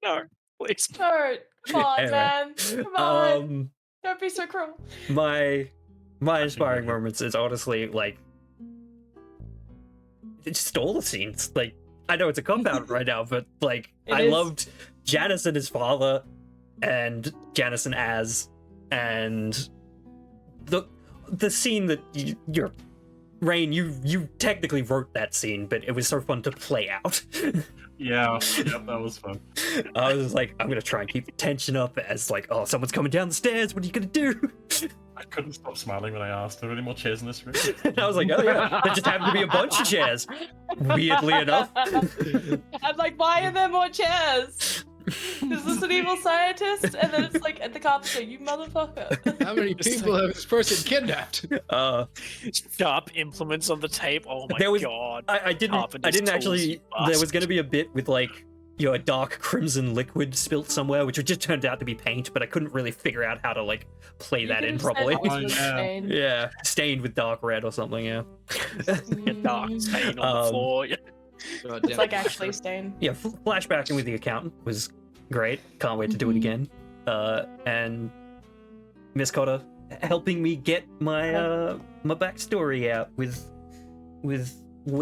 No, please. No, come on, Anyway, man. Come on. Um, Don't be so cruel. my inspiring moments is honestly like it's just all the scenes. Like I know it's a cop out right now, but like It I is. loved Janice and his father, and Janice and Az, and the scene that you're Rain. You technically wrote that scene, but it was so fun to play out. Yeah, yep, that was fun. I was like, I'm gonna try and keep the tension up as like, oh, someone's coming down the stairs. What are you gonna do? I couldn't stop smiling when I asked, are there any more chairs in this room? And I was like, oh yeah, there just happened to be a bunch of chairs. Weirdly enough. I'm like, why are there more chairs? Is this an evil scientist? And then it's like, at the cops go, you motherfucker. How many people have this person kidnapped? Sharp implements on the tape. Oh my There was- god. I didn't Carpenter's actually. tools There was bust. going to be a bit with like, a dark crimson liquid spilt somewhere, which just turned out to be paint, but I couldn't really figure out how to like play You that could in have said properly. it was Oh, yeah. stained. Yeah, stained with dark red or something. Yeah. A dark stain on the Um, floor. Yeah. God It's damn like it. actually stained. Yeah, flashbacking with the accountant was great. Can't wait to do it again. And Miss Cotter helping me get my my backstory out with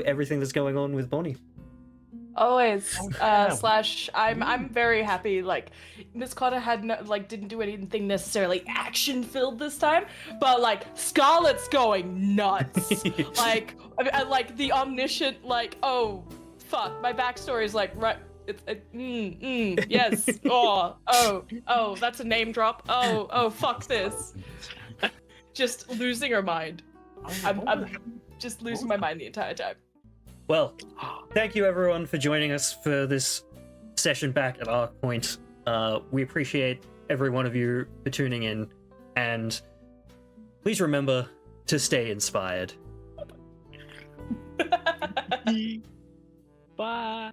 everything that's going on with Bonnie. Always. yeah. Slash, I'm very happy. Like, Miss Cotter had didn't do anything necessarily action filled this time, but like Scarlett's going nuts. like, I like the omniscient. Like, oh fuck, my backstory is like right. Yes. Oh, that's a name drop. Oh, fuck this. Just losing her mind. I'm just losing my mind the entire time. Well, thank you everyone for joining us for this session back at Arkpoint. We appreciate every one of you for tuning in, and please remember to stay inspired. Bye.